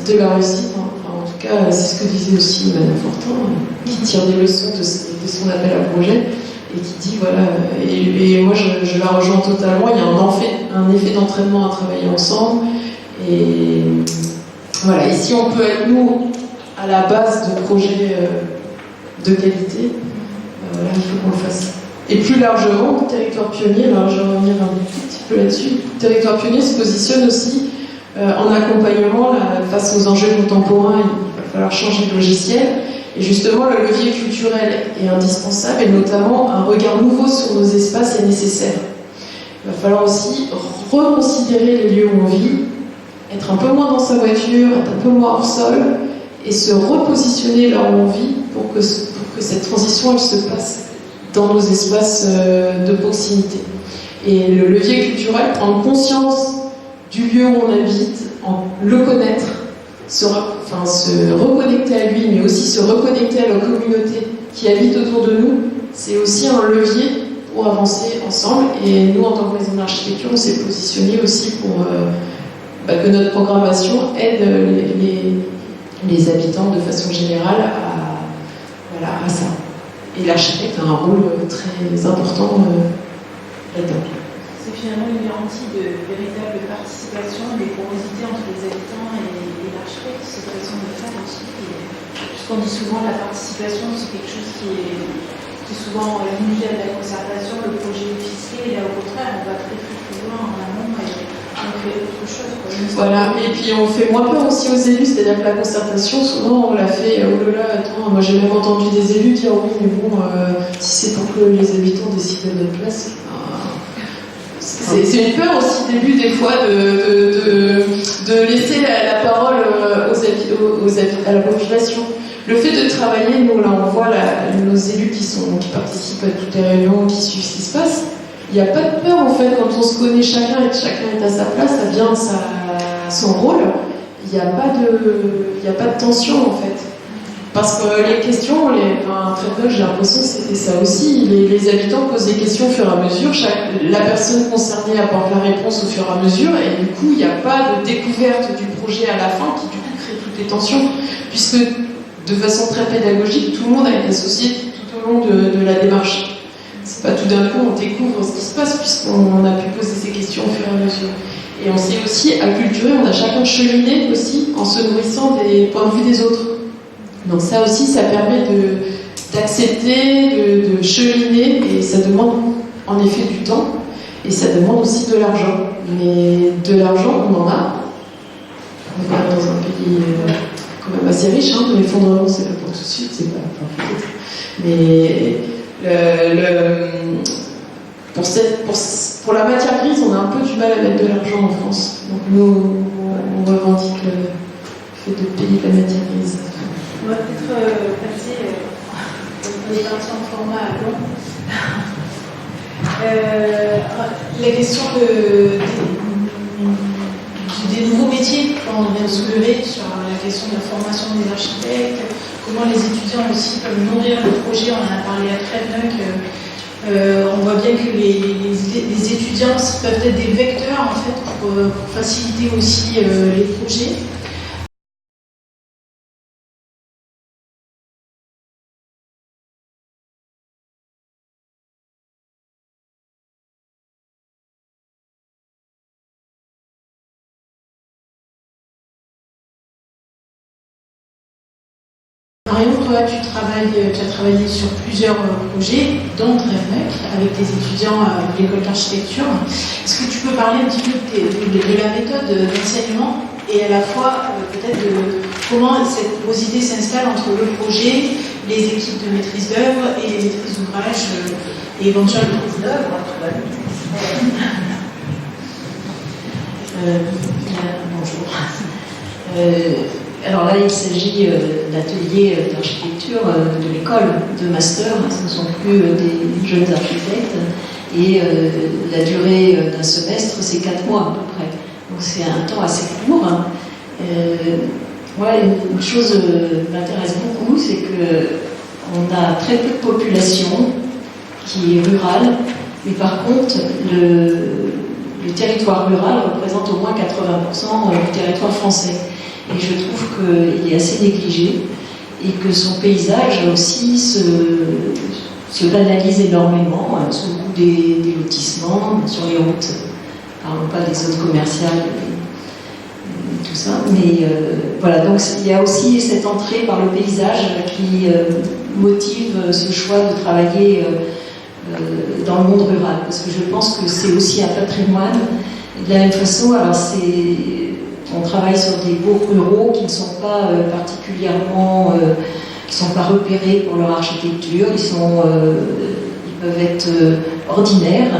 de la réussite. Enfin, en tout cas, c'est ce que disait aussi Madame Fortin, qui tire des leçons de son appel à projet et qui dit voilà. Et moi, je la rejoins totalement. Il y a un effet d'entraînement à travailler ensemble. Et voilà. Et si on peut être nous à la base de projets de qualité, voilà, il faut qu'on le fasse. Et plus largement, Territoire Pionnier, alors je vais revenir un petit peu là-dessus, Territoire Pionnier se positionne aussi en accompagnement là, face aux enjeux contemporains. Il va falloir changer de logiciel, et justement le levier culturel est indispensable, et notamment un regard nouveau sur nos espaces est nécessaire. Il va falloir aussi reconsidérer les lieux où on vit, être un peu moins dans sa voiture, être un peu moins hors sol, et se repositionner là où on vit pour que cette transition elle se passe dans nos espaces de proximité. Et le levier culturel, prendre conscience du lieu où on habite, le connaître, se reconnecter à lui, mais aussi se reconnecter à la communauté qui habite autour de nous, c'est aussi un levier pour avancer ensemble. Et nous, en tant que maison d'architecture, on s'est positionné aussi pour que notre programmation aide les habitants de façon générale à ça. Et l'architecte a un rôle très important là-dedans. C'est finalement une garantie de véritable participation, des porosités entre les habitants et l'architecte, cette façon de faire aussi. Puisqu'on dit souvent la participation, c'est quelque chose qui est souvent lié à la concertation, le projet est ficelé, et là au contraire, on va très loin en amont et on fait autre chose. Voilà, et puis on fait moins peur aussi aux élus, c'est-à-dire que la concertation, souvent on l'a fait, oh là là, attends, moi j'ai même entendu des élus dire oui, mais bon, si c'est pour que les habitants décident de notre place, c'est une peur aussi au début des fois de laisser la parole à la population. Le fait de travailler, nous là on voit nos élus qui participent à toutes les réunions, qui suivent ce qui se passe. Il n'y a pas de peur en fait quand on se connaît chacun et que chacun est à sa place, ça vient son rôle. Il n'y a pas de tension en fait. Parce que les questions, très peu, j'ai l'impression que c'était ça aussi. Les habitants posent des questions au fur et à mesure. La personne concernée apporte la réponse au fur et à mesure. Et du coup, il n'y a pas de découverte du projet à la fin qui, du coup, crée toutes les tensions. Puisque, de façon très pédagogique, tout le monde a été associé tout au long de la démarche. C'est pas tout d'un coup on découvre ce qui se passe, puisqu'on a pu poser ces questions au fur et à mesure. Et on s'est aussi acculturé, on a chacun cheminé aussi en se nourrissant des points de vue des autres. Donc ça aussi, ça permet d'accepter, de cheminer, et ça demande en effet du temps, et ça demande aussi de l'argent. Mais de l'argent, on en a. On est dans un pays quand même assez riche, hein, de l'effondrement, c'est pas pour tout de suite, c'est pas peut-être. Mais pour la matière grise, on a un peu du mal à mettre de l'argent en France. Donc nous, on revendique le fait de payer la matière grise. On va peut-être passer, on est parti en format long. La question des nouveaux métiers qu'on vient de soulever sur la question de la formation des architectes, comment les étudiants aussi peuvent nourrir le projet. On en a parlé à Créveneuc. On voit bien que les étudiants peuvent être des vecteurs en fait, pour faciliter aussi les projets. Marion, toi, tu as travaillé sur plusieurs projets, dont Créveneuc, avec tes étudiants de l'école d'architecture. Est-ce que tu peux parler un petit peu de la méthode d'enseignement et à la fois peut-être de comment cette porosité s'installe entre le projet, les équipes de maîtrise d'œuvre et les maîtrises d'ouvrage et éventuellement maîtrise d'œuvre. Bonjour. Alors là, il s'agit d'ateliers d'architecture de l'école, de master. Ce ne sont plus des jeunes architectes. Et la durée d'un semestre, c'est 4 mois à peu près. Donc c'est un temps assez court. Une chose m'intéresse beaucoup, c'est qu'on a très peu de population qui est rurale. Mais par contre, le territoire rural représente au moins 80% du territoire français. Et je trouve qu'il est assez négligé et que son paysage aussi se banalise énormément sous le coup des lotissements, sur les routes. Parlons pas des zones commerciales et tout ça. Mais voilà, donc il y a aussi cette entrée par le paysage qui motive ce choix de travailler dans le monde rural. Parce que je pense que c'est aussi un patrimoine. De la même façon, alors on travaille sur des bourgs ruraux qui ne sont pas particulièrement, qui ne sont pas repérés pour leur architecture, ils peuvent être ordinaires.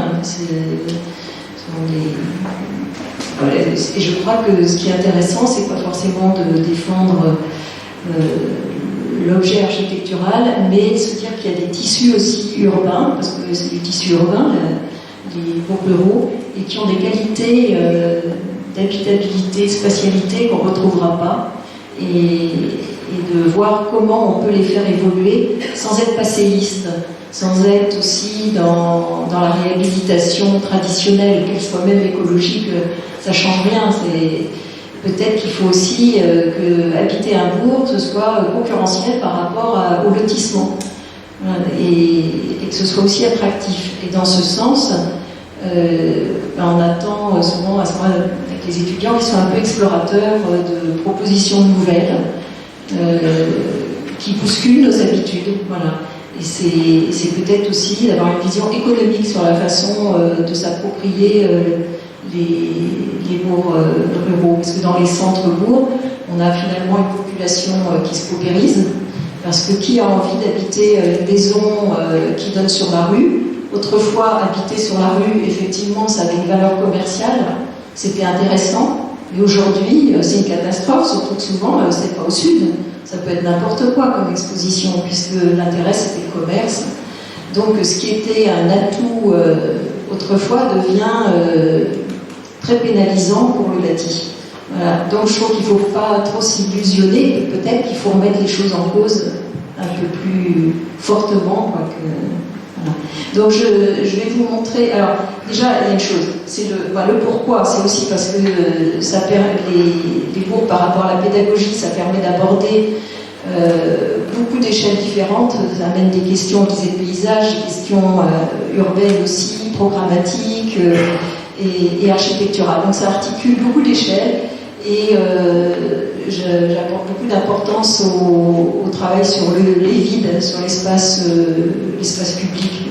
Et je crois que ce qui est intéressant, c'est pas forcément de défendre l'objet architectural, mais se dire qu'il y a des tissus aussi urbains, parce que c'est des tissus urbains, les bourgs ruraux, et qui ont des qualités d'habitabilité, spatialité qu'on ne retrouvera pas, et de voir comment on peut les faire évoluer sans être passéiste, sans être aussi dans la réhabilitation traditionnelle, qu'elle soit même écologique, ça ne change rien. Peut-être qu'il faut aussi que habiter un bourg, ce soit concurrentiel par rapport au lotissement, et que ce soit aussi attractif. Et dans ce sens, on attend souvent à ce moment avec les étudiants qui sont un peu explorateurs de propositions nouvelles qui bousculent nos habitudes. Voilà. Et c'est peut-être aussi d'avoir une vision économique sur la façon de s'approprier les bourgs ruraux. Parce que dans les centres-bourgs, on a finalement une population qui se paupérise. Parce que qui a envie d'habiter une maison qui donne sur la rue? Autrefois, habiter sur la rue, effectivement, ça avait une valeur commerciale, c'était intéressant. Mais aujourd'hui, c'est une catastrophe, surtout que souvent, c'est pas au sud. Ça peut être n'importe quoi comme exposition, puisque l'intérêt, c'était le commerce. Donc, ce qui était un atout autrefois devient très pénalisant pour le bâti. Voilà. Donc je trouve qu'il ne faut pas trop s'illusionner, et peut-être qu'il faut remettre les choses en cause un peu plus fortement. Voilà. Donc je vais vous montrer. Alors déjà, il y a une chose, c'est le pourquoi. C'est aussi parce que ça permet les cours par rapport à la pédagogie, ça permet d'aborder beaucoup d'échelles différentes. Ça amène des questions, je disais, de paysage, des questions urbaines aussi, programmatiques et architecturales. Donc ça articule beaucoup d'échelles. Et j'apporte beaucoup d'importance au travail sur les vides, sur l'espace public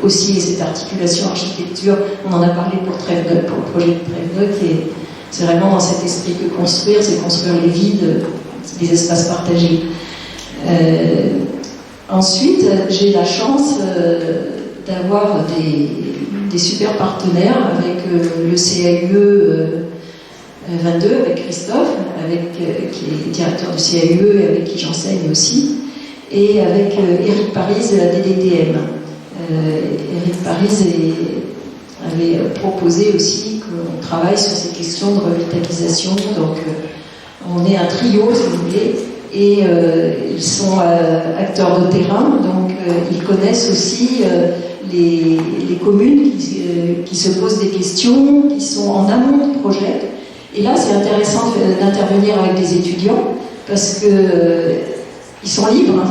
aussi, et cette articulation architecture. On en a parlé pour le projet de Trèveneux, et c'est vraiment dans cet esprit que construire, c'est construire les vides, des espaces partagés. Ensuite, j'ai la chance d'avoir des super partenaires avec le CAUE 22, avec Christophe, qui est directeur du CAUE et avec qui j'enseigne aussi, et avec Éric Paris de la DDTM. Éric Paris avait proposé aussi qu'on travaille sur ces questions de revitalisation. Donc on est un trio, si vous voulez, et ils sont acteurs de terrain, donc ils connaissent aussi les communes qui se posent des questions, qui sont en amont du projet. Et là, c'est intéressant d'intervenir avec des étudiants parce qu'ils sont libres.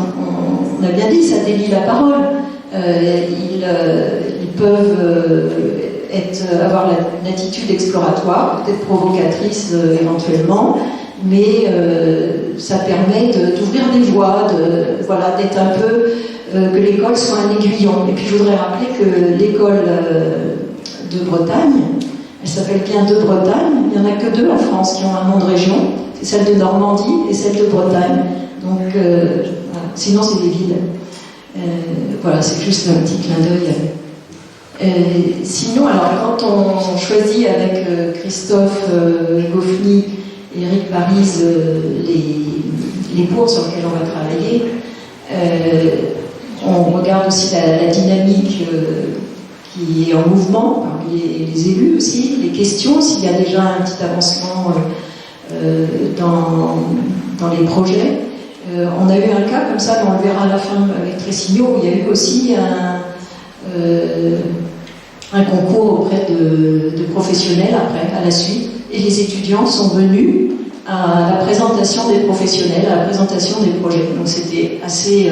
On a bien dit, ça délie la parole. Ils peuvent avoir une attitude exploratoire, peut-être provocatrice éventuellement, mais ça permet d'ouvrir des voies, d'être un peu, que l'école soit un aiguillon. Et puis je voudrais rappeler que l'école de Bretagne, elle s'appelle bien de Bretagne. Il n'y en a que 2 en France qui ont un nom de région. C'est celle de Normandie et celle de Bretagne. Donc, voilà. Sinon, c'est des villes. Voilà, c'est juste un petit clin d'œil. Sinon, alors, quand on choisit avec Christophe Goffny et Éric Paris les cours sur lesquels on va travailler, on regarde aussi la dynamique qui est en mouvement parmi les élus aussi, les questions, s'il y a déjà un petit avancement dans les projets. On a eu un cas comme ça, mais on le verra à la fin avec Tressigno, où il y a eu aussi un concours auprès de professionnels après, à la suite, et les étudiants sont venus à la présentation des professionnels, à la présentation des projets. Donc c'était assez...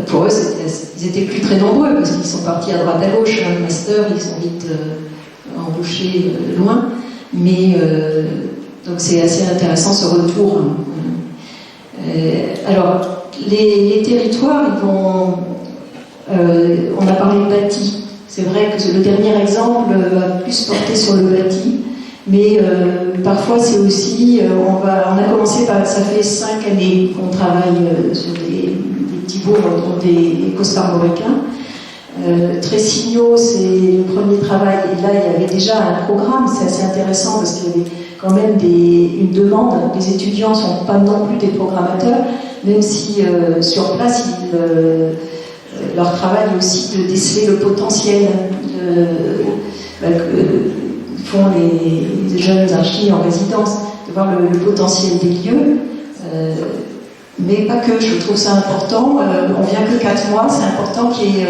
pour eux, ils étaient plus très nombreux parce qu'ils sont partis à droite à gauche. Le master, ils sont vite embauchés loin. Mais donc c'est assez intéressant ce retour. Alors, les territoires, ils vont. On a parlé de bâti. C'est vrai que le dernier exemple va plus porter sur le bâti. Mais parfois, c'est aussi. On a commencé par. Ça fait 5 années qu'on travaille sur des petits bourgs, dont des costarmoricains. Tressigno, c'est le premier travail, et là il y avait déjà un programme, c'est assez intéressant parce qu'il y avait quand même une demande. Les étudiants ne sont pas non plus des programmateurs, même si sur place, leur travail est aussi de déceler le potentiel font les jeunes archis en résidence, de voir le potentiel des lieux. Mais pas que, je trouve ça important. On vient que 4 mois, c'est important qu'il y ait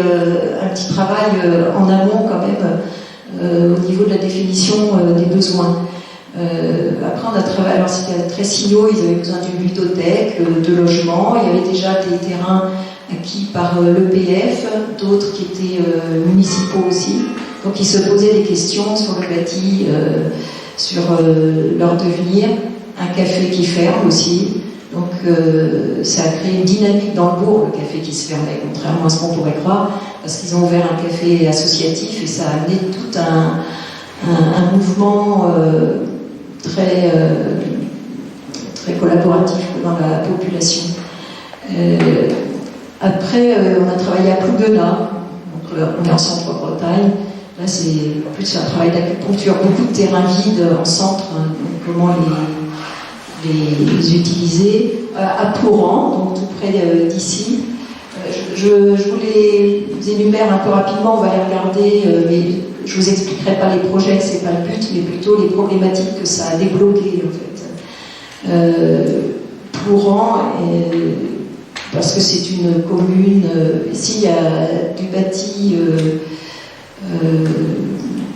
un petit travail en amont quand même au niveau de la définition des besoins. Après, on a travaillé, alors c'était à Tressigno, ils avaient besoin d'une bibliothèque, de logements, il y avait déjà des terrains acquis par l'EPF, d'autres qui étaient municipaux aussi. Donc ils se posaient des questions sur le bâti, sur leur devenir, un café qui ferme aussi. Donc ça a créé une dynamique dans le bourg, le café qui se fermait, contrairement à ce qu'on pourrait croire, parce qu'ils ont ouvert un café associatif et ça a amené tout un mouvement très collaboratif dans la population. Après, on a travaillé à Plouguenat, donc on est en centre-Bretagne. Là, c'est plus un travail d'acupuncture, beaucoup de terrains vides en centre, hein, donc comment les utiliser. À Plouran, donc tout près d'ici. Je vous les énumère un peu rapidement, on va les regarder, mais je vous expliquerai pas les projets, c'est pas le but, mais plutôt les problématiques que ça a débloqué en fait. Plouran, parce que c'est une commune, ici il y a du bâti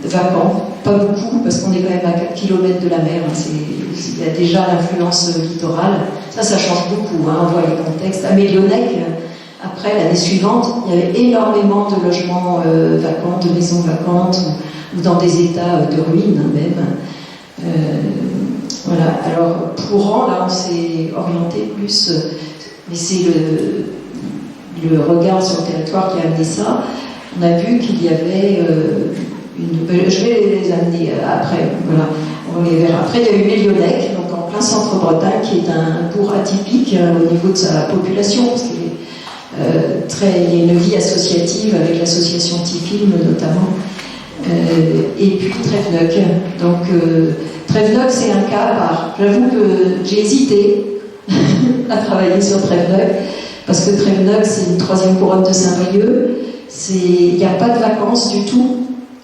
vacant, pas beaucoup, parce qu'on est quand même à 4 km de la mer, hein, il y a déjà l'influence littorale, ça change beaucoup, hein, on voit les contextes. À Mélionnec, après l'année suivante, il y avait énormément de logements vacants, de maisons vacantes, ou dans des états de ruines hein, même. Voilà, alors Plouran, là on s'est orienté plus, mais c'est le regard sur le territoire qui a amené ça. On a vu qu'il y avait je vais les amener après, voilà, on les verra. Après il y a eu Mélionnec, donc en plein centre-Bretagne, qui est un bourg atypique au niveau de sa population, parce qu'il est il y a une vie associative avec l'association Tifilm notamment. Et puis Tréveneuc. Donc Tréveneuc, c'est un cas à part. J'avoue que j'ai hésité à travailler sur Tréveneuc, parce que Tréveneuc, c'est une 3e couronne de Saint-Brieuc. Il n'y a pas de vacances du tout,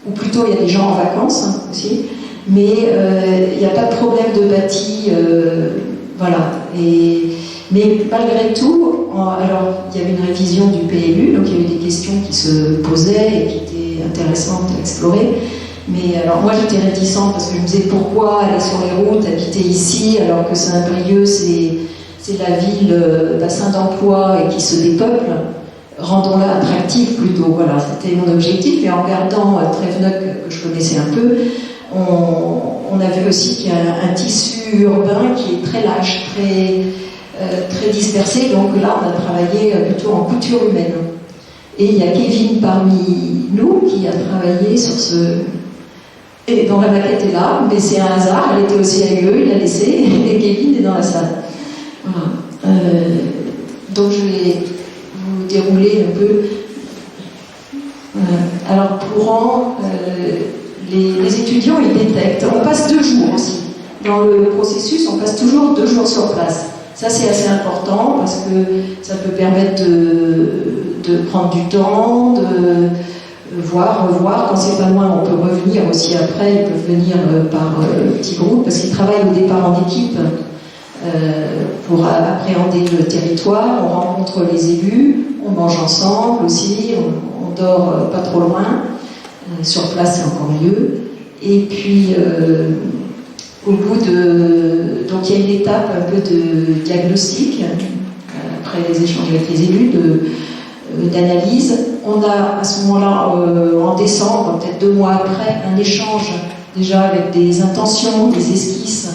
ou plutôt il y a des gens en vacances hein, aussi, mais il n'y a pas de problème de bâti, voilà. Mais malgré tout, alors il y avait une révision du PLU, donc il y avait des questions qui se posaient et qui étaient intéressantes à explorer. Mais alors moi j'étais réticente parce que je me disais pourquoi aller sur les routes, habiter ici, alors que Saint-Brieuc c'est la ville bassin d'emploi et qui se dépeuple. Rendons-la attractive plutôt, voilà, c'était mon objectif. Et en regardant Tréveneuc, que je connaissais un peu, on a vu aussi qu'il y a un tissu urbain qui est très lâche, très dispersé. Donc là, on a travaillé plutôt en couture humaine. Et il y a Kevin parmi nous qui a travaillé sur ce... Et dont la maquette est là, mais c'est un hasard, elle était aussi à UE, il l'a laissé, et Kevin est dans la salle. Voilà. Donc je vais vous dérouler un peu. Alors Plouran, les étudiants, ils détectent. On passe 2 jours aussi. Dans le processus, on passe toujours 2 jours sur place. Ça, c'est assez important parce que ça peut permettre de prendre du temps, de revoir. Quand c'est pas loin, on peut revenir aussi après. Ils peuvent venir par petits groupes parce qu'ils travaillent au départ en équipe pour appréhender le territoire. On rencontre les élus, on mange ensemble aussi, on dort pas trop loin. Sur place, c'est encore mieux. Et puis, au bout de... Donc, il y a une étape un peu de diagnostic, après les échanges avec les élus, d'analyse. On a, à ce moment-là, en décembre, peut-être 2 mois après, un échange déjà avec des intentions, des esquisses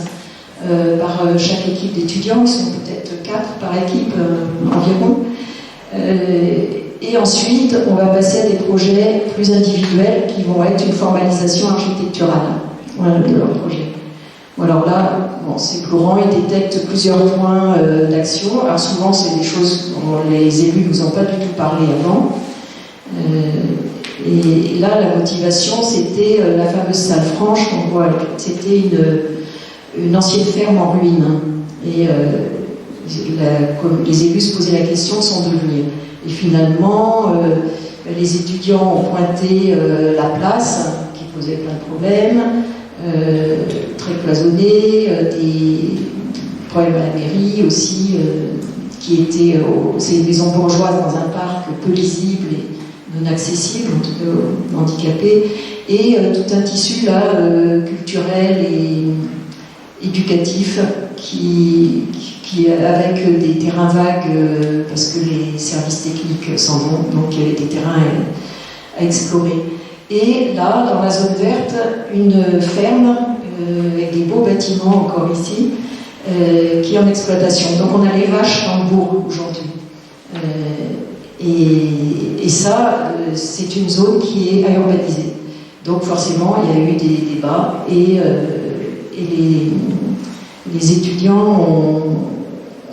par chaque équipe d'étudiants, qui sont peut-être 4 par équipe environ. Et ensuite, on va passer à des projets plus individuels qui vont être une formalisation architecturale de leur projet. Bon, alors là, c'est Plouran, il détecte plusieurs points d'action. Alors souvent, c'est des choses dont les élus ne vous ont pas du tout parlé avant. Et là, la motivation, c'était la fameuse salle franche qu'on voit. C'était une ancienne ferme en ruine. Et les élus se posaient la question de son devenir. Et finalement, les étudiants ont pointé la place, qui posait plein de problèmes, très cloisonnée, des problèmes à la mairie aussi, qui étaient... c'est une maison bourgeoise dans un parc peu lisible et non accessible, en tout cas aux handicapés, et tout un tissu là, culturel et éducatif qui avec des terrains vagues parce que les services techniques s'en vont, donc il y avait des terrains à explorer. Et là, dans la zone verte, une ferme avec des beaux bâtiments encore ici, qui est en exploitation. Donc on a les vaches dans le bourg aujourd'hui. Et ça, c'est une zone qui est à urbaniser. Donc forcément, il y a eu des débats et les étudiants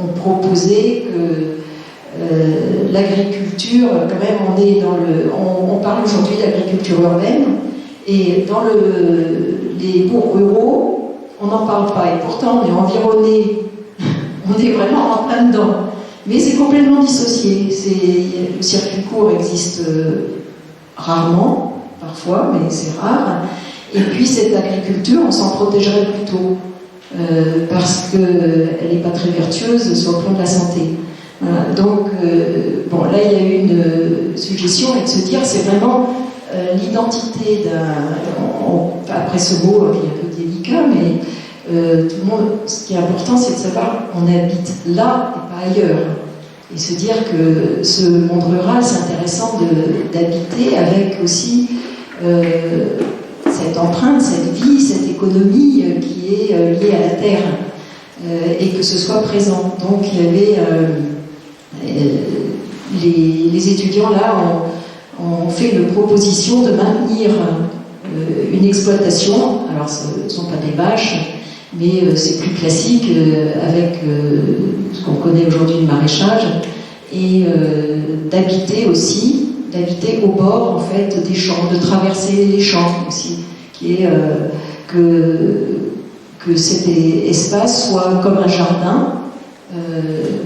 ont proposé que l'agriculture, quand même, on parle aujourd'hui d'agriculture urbaine, et dans les bourgs ruraux, on n'en parle pas, et pourtant on est environné, on est vraiment en plein dedans, mais c'est complètement dissocié. Le circuit court existe rarement, parfois, mais c'est rare. Et puis cette agriculture, on s'en protégerait plutôt, parce qu'elle n'est pas très vertueuse sur le plan de la santé. Voilà. Donc, bon, là, il y a eu une suggestion, et de se dire, c'est vraiment l'identité d'un... Après ce mot qui est un peu délicat, mais tout le monde, ce qui est important, c'est de savoir qu'on habite là et pas ailleurs. Et se dire que ce monde rural, c'est intéressant d'habiter avec aussi cette empreinte, cette vie, cette économie qui est liée à la terre, et que ce soit présent. Donc il y avait les étudiants là ont fait une proposition de maintenir une exploitation. Alors ce ne sont pas des vaches, mais c'est plus classique avec ce qu'on connaît aujourd'hui le maraîchage, et d'habiter au bord en fait des champs, de traverser les champs aussi, qui est que cet espace soit comme un jardin,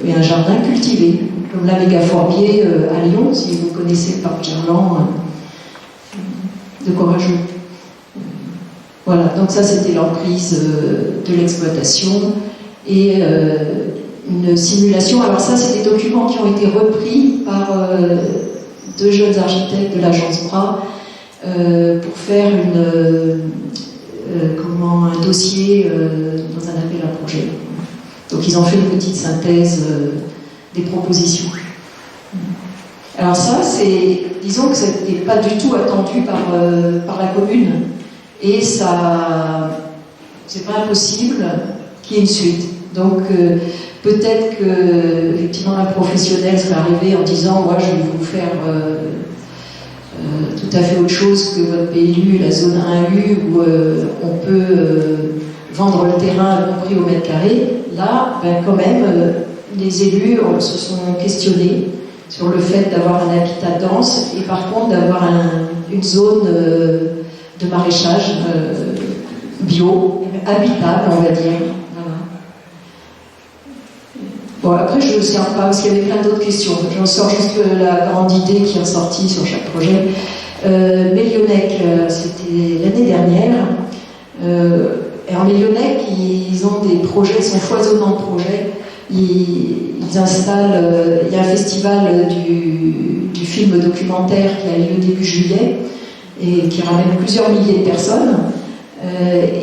mais un jardin cultivé, comme la Mégaforbier à Lyon, si vous connaissez le parc Gerland de Courageux. Voilà, donc ça c'était l'emprise de l'exploitation et une simulation. Alors ça c'est des documents qui ont été repris par deux jeunes architectes de l'agence Bras pour faire un dossier dans un appel à projet. Donc ils ont fait une petite synthèse des propositions. Alors ça disons que c'était pas du tout attendu par la commune. Et ça, c'est pas impossible qu'il y ait une suite. Donc peut-être que effectivement un professionnel serait arrivé en disant moi je vais vous faire tout à fait autre chose que votre PLU, la zone 1U, où on peut vendre le terrain à bon prix au mètre carré. Là, ben, quand même, les élus se sont questionnés sur le fait d'avoir un habitat dense et par contre d'avoir une zone de maraîchage bio, habitable, on va dire. Voilà. Bon, après, je ne sais pas, parce qu'il y avait plein d'autres questions. J'en sors juste la grande idée qui est ressortie sur chaque projet. Mélionnec, c'était l'année dernière. Et en Mélionnec, ils ont des projets, ils sont foisonnants de projets. Ils installent, il y a un festival du film documentaire qui a lieu début juillet et qui ramène plusieurs milliers de personnes.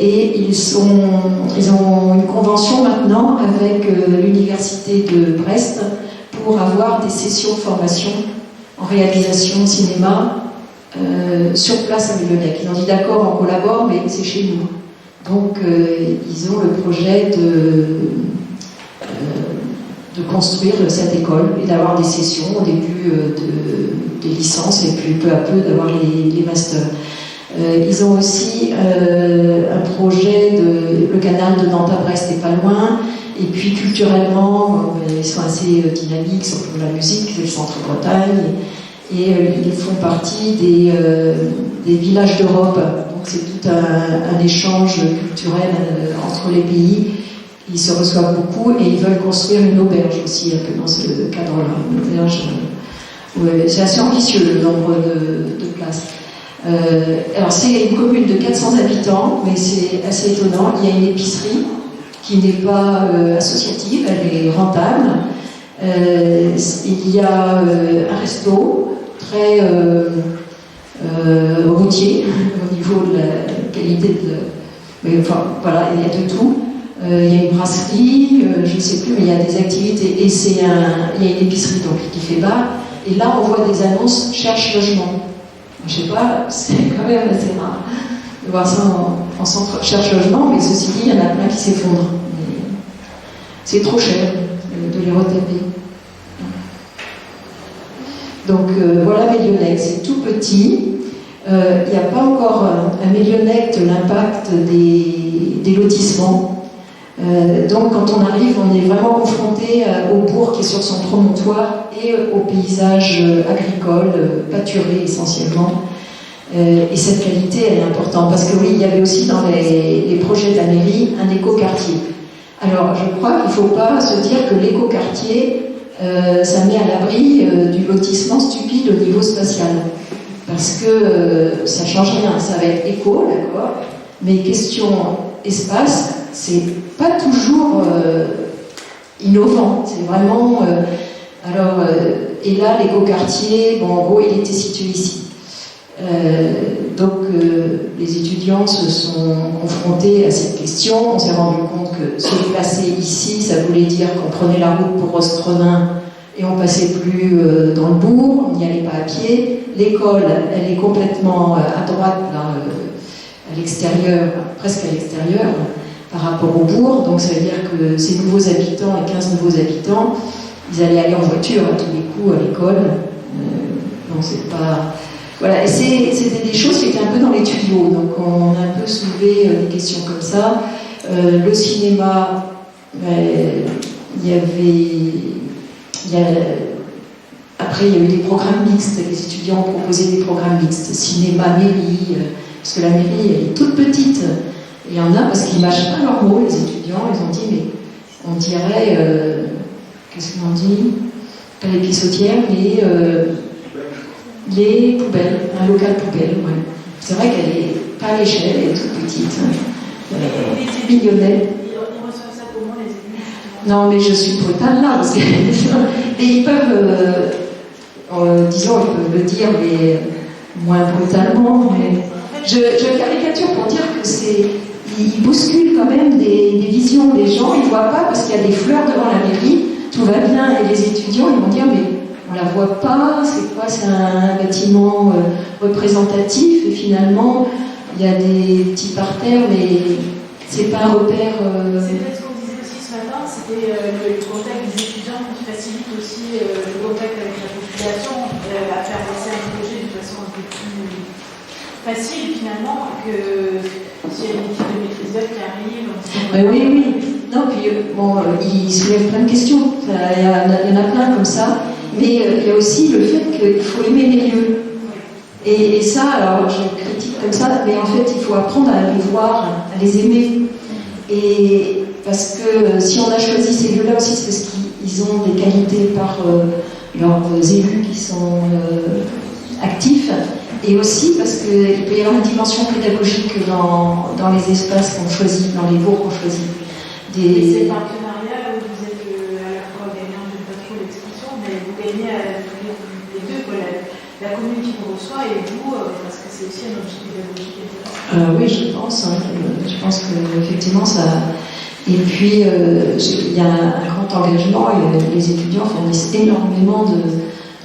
Et ils ont une convention maintenant avec l'université de Brest pour avoir des sessions de formation en réalisation cinéma sur place à Mélionnec. Ils ont dit d'accord, on collabore, mais c'est chez nous. Donc ils ont le projet de construire cette école et d'avoir des sessions au début des licences et puis peu à peu d'avoir les masters. Ils ont aussi un projet le canal de Nantes à Brest n'est pas loin, et puis culturellement ils sont assez dynamiques sur la musique, c'est le Centre Bretagne, et ils font partie des villages d'Europe, donc c'est tout un échange culturel entre les pays. Ils se reçoivent beaucoup et ils veulent construire une auberge aussi, un peu dans ce cadre-là. Une auberge, c'est assez ambitieux le nombre de places. Alors c'est une commune de 400 habitants, mais c'est assez étonnant. Il y a une épicerie qui n'est pas associative, elle est rentable. Il y a un resto très routier au niveau de la qualité mais enfin voilà, il y a de tout. Il y a une brasserie, je ne sais plus, mais il y a des activités et il y a une épicerie donc, qui fait bar. Et là, on voit des annonces cherche logement. Je ne sais pas, c'est quand même assez rare de voir ça en centre cherche logement, mais ceci dit, il y en a plein qui s'effondrent. C'est trop cher de les retaper. Donc voilà Mélionnec, c'est tout petit. Il n'y a pas encore à Mélionnec de l'impact des lotissements. Donc quand on arrive, on est vraiment confronté au bourg qui est sur son promontoire et au paysage agricole, pâturé essentiellement. Et cette qualité, elle est importante parce que oui, il y avait aussi dans les projets de la mairie un écoquartier. Alors je crois qu'il ne faut pas se dire que l'écoquartier, ça met à l'abri du lotissement stupide au niveau spatial. parce que ça ne change rien. Ça va être éco, d'accord, mais question espace, c'est pas toujours innovant. C'est vraiment... et là, l'écoquartier, bon, en gros, il était situé ici. Donc, les étudiants se sont confrontés à cette question. On s'est rendu compte que se déplacer ici, ça voulait dire qu'on prenait la route pour Rostrenin et on passait plus dans le bourg, on n'y allait pas à pied. L'école, elle est complètement à droite, là, à l'extérieur, presque à l'extérieur, par rapport au bourg. Donc, ça veut dire que ces nouveaux habitants, les 15 nouveaux habitants, ils allaient aller en voiture à tous les coups à l'école. Donc, c'est pas... Voilà, et c'était des choses qui étaient un peu dans les tuyaux, donc on a un peu soulevé des questions comme ça. Le cinéma, après il y a eu des programmes mixtes, les étudiants ont proposé des programmes mixtes, cinéma, mairie, parce que la mairie elle est toute petite, et il y en a parce qu'ils ne mâchent pas leurs mots, les étudiants, ils ont dit, mais on dirait, qu'est-ce qu'on dit, pas les pissotières, mais... les poubelles, un local poubelle, ouais. C'est vrai qu'elle n'est pas à l'échelle, elle est toute petite. Mignonnelle. Ils reçoivent ça comment, les élus? Non, mais je suis brutale là, parce que et ils peuvent, disons, ils peuvent le dire, mais moins brutalement. Mais je caricature pour dire que ils bousculent quand même des visions des gens. Ils ne voient pas parce qu'il y a des fleurs devant la mairie, tout va bien, et les étudiants, ils vont dire, mais on la voit pas, c'est quoi? C'est un bâtiment représentatif, et finalement, il y a des petits parterres, mais c'est pas un repère... C'est peut-être ce qu'on disait aussi ce matin, c'était le contact des étudiants qui facilite aussi le contact avec la population, à faire passer un projet de façon un peu plus facile finalement que s'il y a une équipe de maîtrise d'œuvre qui arrive. Oui. Non, puis bon, il soulève plein de questions, il y en a plein comme ça. Mais il y a aussi le fait qu'il faut aimer les lieux. Et ça, alors je critique comme ça, mais en fait, il faut apprendre à les voir, à les aimer. Et parce que si on a choisi ces lieux-là aussi, c'est parce qu'ils ont des qualités par leurs élus qui sont actifs, et aussi parce qu'il peut y avoir une dimension pédagogique dans les espaces qu'on choisit, dans les bourgs qu'on choisit. Et ces partenariats où vous êtes à la fois gagnant, je n'ai pas trop l'expression, mais vous gagnez les deux, quoi, la commune qui vous reçoit et vous, parce que c'est aussi un objet pédagogique intéressant. Oui, je pense. Hein, je pense qu'effectivement, ça... Et puis, il y a un grand engagement, et les étudiants fournissent énormément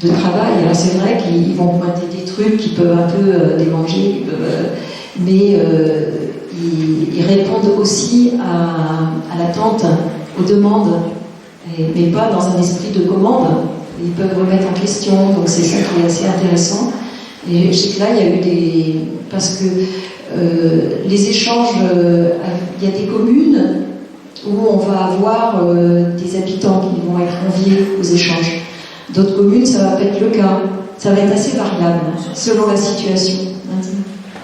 de travail. Alors, c'est vrai qu'ils vont pointer des trucs qui peuvent un peu démanger, mais ils répondent aussi à l'attente, aux demandes, mais pas dans un esprit de commande. Ils peuvent remettre en question, donc c'est ça qui est assez intéressant. Et je sais que là, il y a eu parce que les échanges, il y a des communes où on va avoir des habitants qui vont être conviés aux échanges. D'autres communes, ça va pas être le cas. Ça va être assez variable, selon la situation.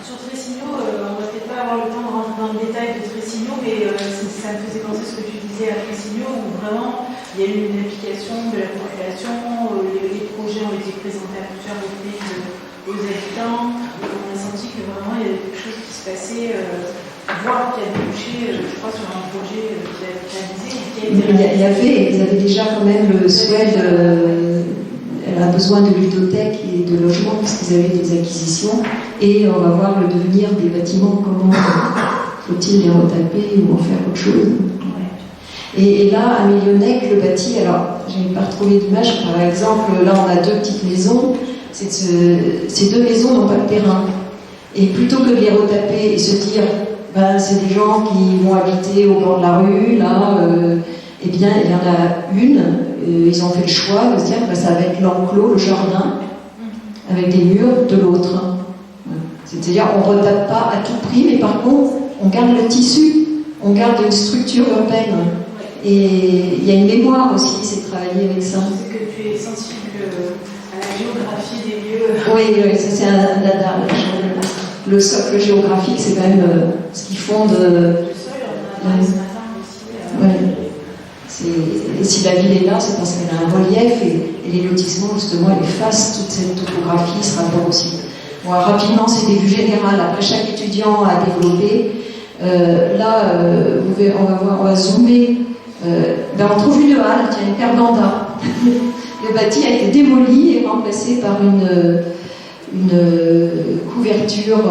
Sur Tressigno, on va peut-être pas avoir le temps de rentrer dans le détail de Tressigno, mais ça me faisait penser à ce que tu disais à Tressigno, où vraiment il y a eu une implication de la population, les projets ont été présentés à plusieurs reprises aux habitants, et on a senti que vraiment il y avait quelque chose qui se passait, voire qui a débouché, je crois, sur un projet qui a été réalisé. Ils avaient déjà quand même le souhait elle a besoin de ludothèque et de logement parce qu'ils avaient des acquisitions, et on va voir le devenir des bâtiments, comment faut-il les retaper ou en faire autre chose. Et là, à Millionec, le bâti, alors je n'ai pas retrouvé d'image, par exemple, là on a deux petites maisons, ces deux maisons n'ont pas de terrain. Et plutôt que de les retaper et se dire, ben, c'est des gens qui vont habiter au bord de la rue, là, eh bien, il y en a une, ils ont fait le choix de se dire, ben, ça va être l'enclos, le jardin, avec des murs de l'autre. C'est-à-dire, on ne retape pas à tout prix, mais par contre, on garde le tissu, on garde une structure urbaine. Et il y a une mémoire aussi, c'est de travailler avec ça. Je sais que tu es sensible à la géographie des lieux. Oui, ça c'est un dada. Le socle géographique, c'est quand même ce qui fonde. Le sol, on en a parlé ce matin aussi. Et si la ville est là, c'est parce qu'elle a un relief, et les lotissements, justement, ils effacent toute cette topographie, ce rapport aussi Bon, rapidement, c'est des vues générales. Après, chaque étudiant a développé. Là, on va zoomer. On trouve une halle, qui a une perganda. Le bâti a été démoli et remplacé par une couverture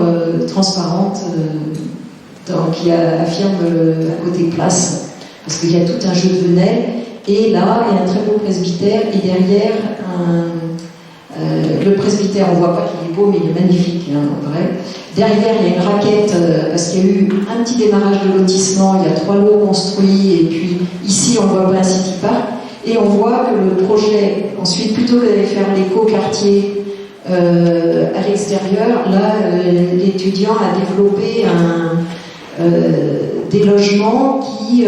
transparente qui affirme à côté place, parce qu'il y a tout un jeu de venelles. Et là, il y a un très beau presbytère, et derrière, le presbytère, on ne voit pas qu'il est beau, mais il est magnifique, hein, en vrai. Derrière, il y a une raquette, parce qu'il y a eu un petit démarrage de lotissement, il y a 3 lots construits, et puis ici, on voit plein City Park, et on voit que le projet, ensuite, plutôt que d'aller faire l'éco-quartier à l'extérieur, là, l'étudiant a développé des logements qui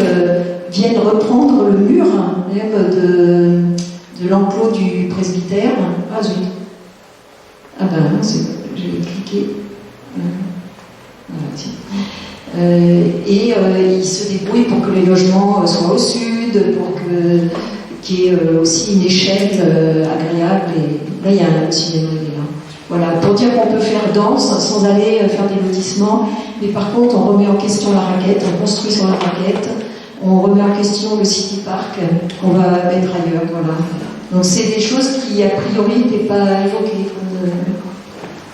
viennent reprendre le mur même de l'enclos du presbytère. Ah zut. Ah ben non, j'ai cliqué. Voilà, il se débrouille pour que les logements soient au sud, pour qu'il y ait aussi une échelle agréable. Et là, il y a un cinéma. Voilà, pour dire qu'on peut faire danse sans aller faire des lotissements, mais par contre, on remet en question la raquette, on construit sur la raquette, on remet en question le City Park qu'on va mettre ailleurs. Voilà. Donc, c'est des choses qui, a priori, n'étaient pas évoquées.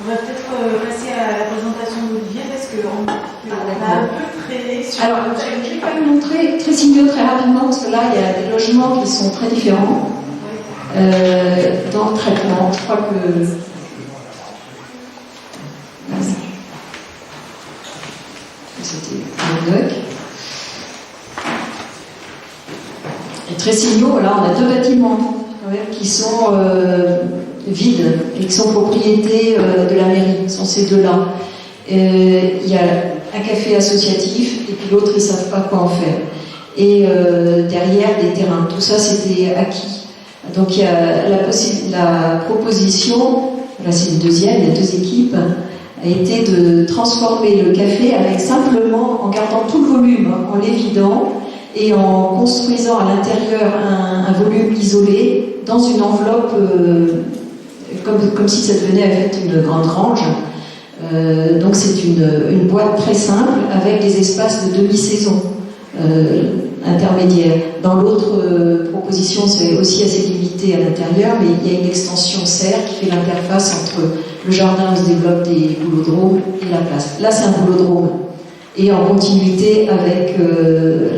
On va peut-être passer à la présentation d'Olivier parce qu'on a un peu traîné sur. Alors, je vais pas vous montrer Tressigno très rapidement parce que là, il y a des logements qui sont très différents dans le traitement. Je crois que. C'était un bug. Et Tressigno, là, on a 2 bâtiments quand même, qui sont vides et qui sont propriété de la mairie. Ce sont ces 2-là. Il y a un café associatif et puis l'autre, ils ne savent pas quoi en faire. Et derrière, des terrains. Tout ça, c'était acquis. Donc, il y a la proposition, là c'est une deuxième, il y a 2 équipes, a été de transformer le café avec simplement, en gardant tout le volume, en l'évidant, et en construisant à l'intérieur un volume isolé dans une enveloppe, comme si ça devenait en fait une grande range. Donc c'est une boîte très simple avec des espaces de demi-saison intermédiaires. Dans l'autre proposition, c'est aussi assez limité à l'intérieur, mais il y a une extension serre qui fait l'interface entre le jardin où se développent des boulodromes et la place. Là, c'est un boulodrome. Et en continuité avec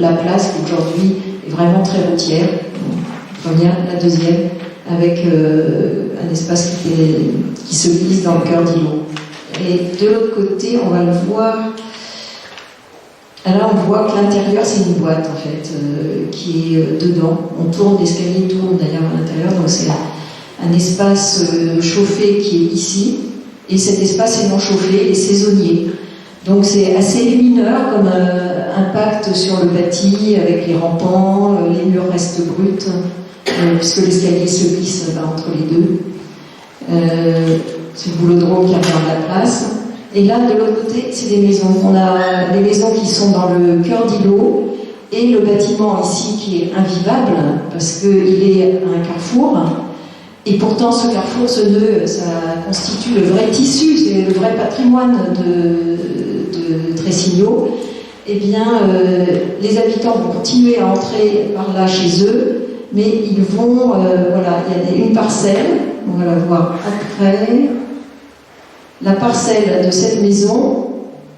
la place qui aujourd'hui est vraiment très routière. Première, la deuxième, avec un espace qui se glisse dans le cœur d'îlot. Et de l'autre côté, on va le voir. Alors on voit que l'intérieur, c'est une boîte en fait, qui est dedans. On tourne, l'escalier tourne d'ailleurs à l'intérieur, donc c'est un espace chauffé qui est ici. Et cet espace est non chauffé et saisonnier. Donc c'est assez lumineur comme impact sur le bâti, avec les rampants, les murs restent bruts, puisque l'escalier se glisse entre les deux. C'est le boulodrome qui regarde la place. Et là, de l'autre côté, c'est des maisons. On a des maisons qui sont dans le cœur d'îlot, et le bâtiment ici qui est invivable, parce qu'il est à un carrefour. Et pourtant, ce carrefour, ce nœud, ça constitue le vrai tissu, c'est le vrai patrimoine de Tressigno. Eh bien, les habitants vont continuer à entrer par là chez eux, mais ils vont, voilà, il y a une parcelle, on va la voir après. La parcelle de cette maison,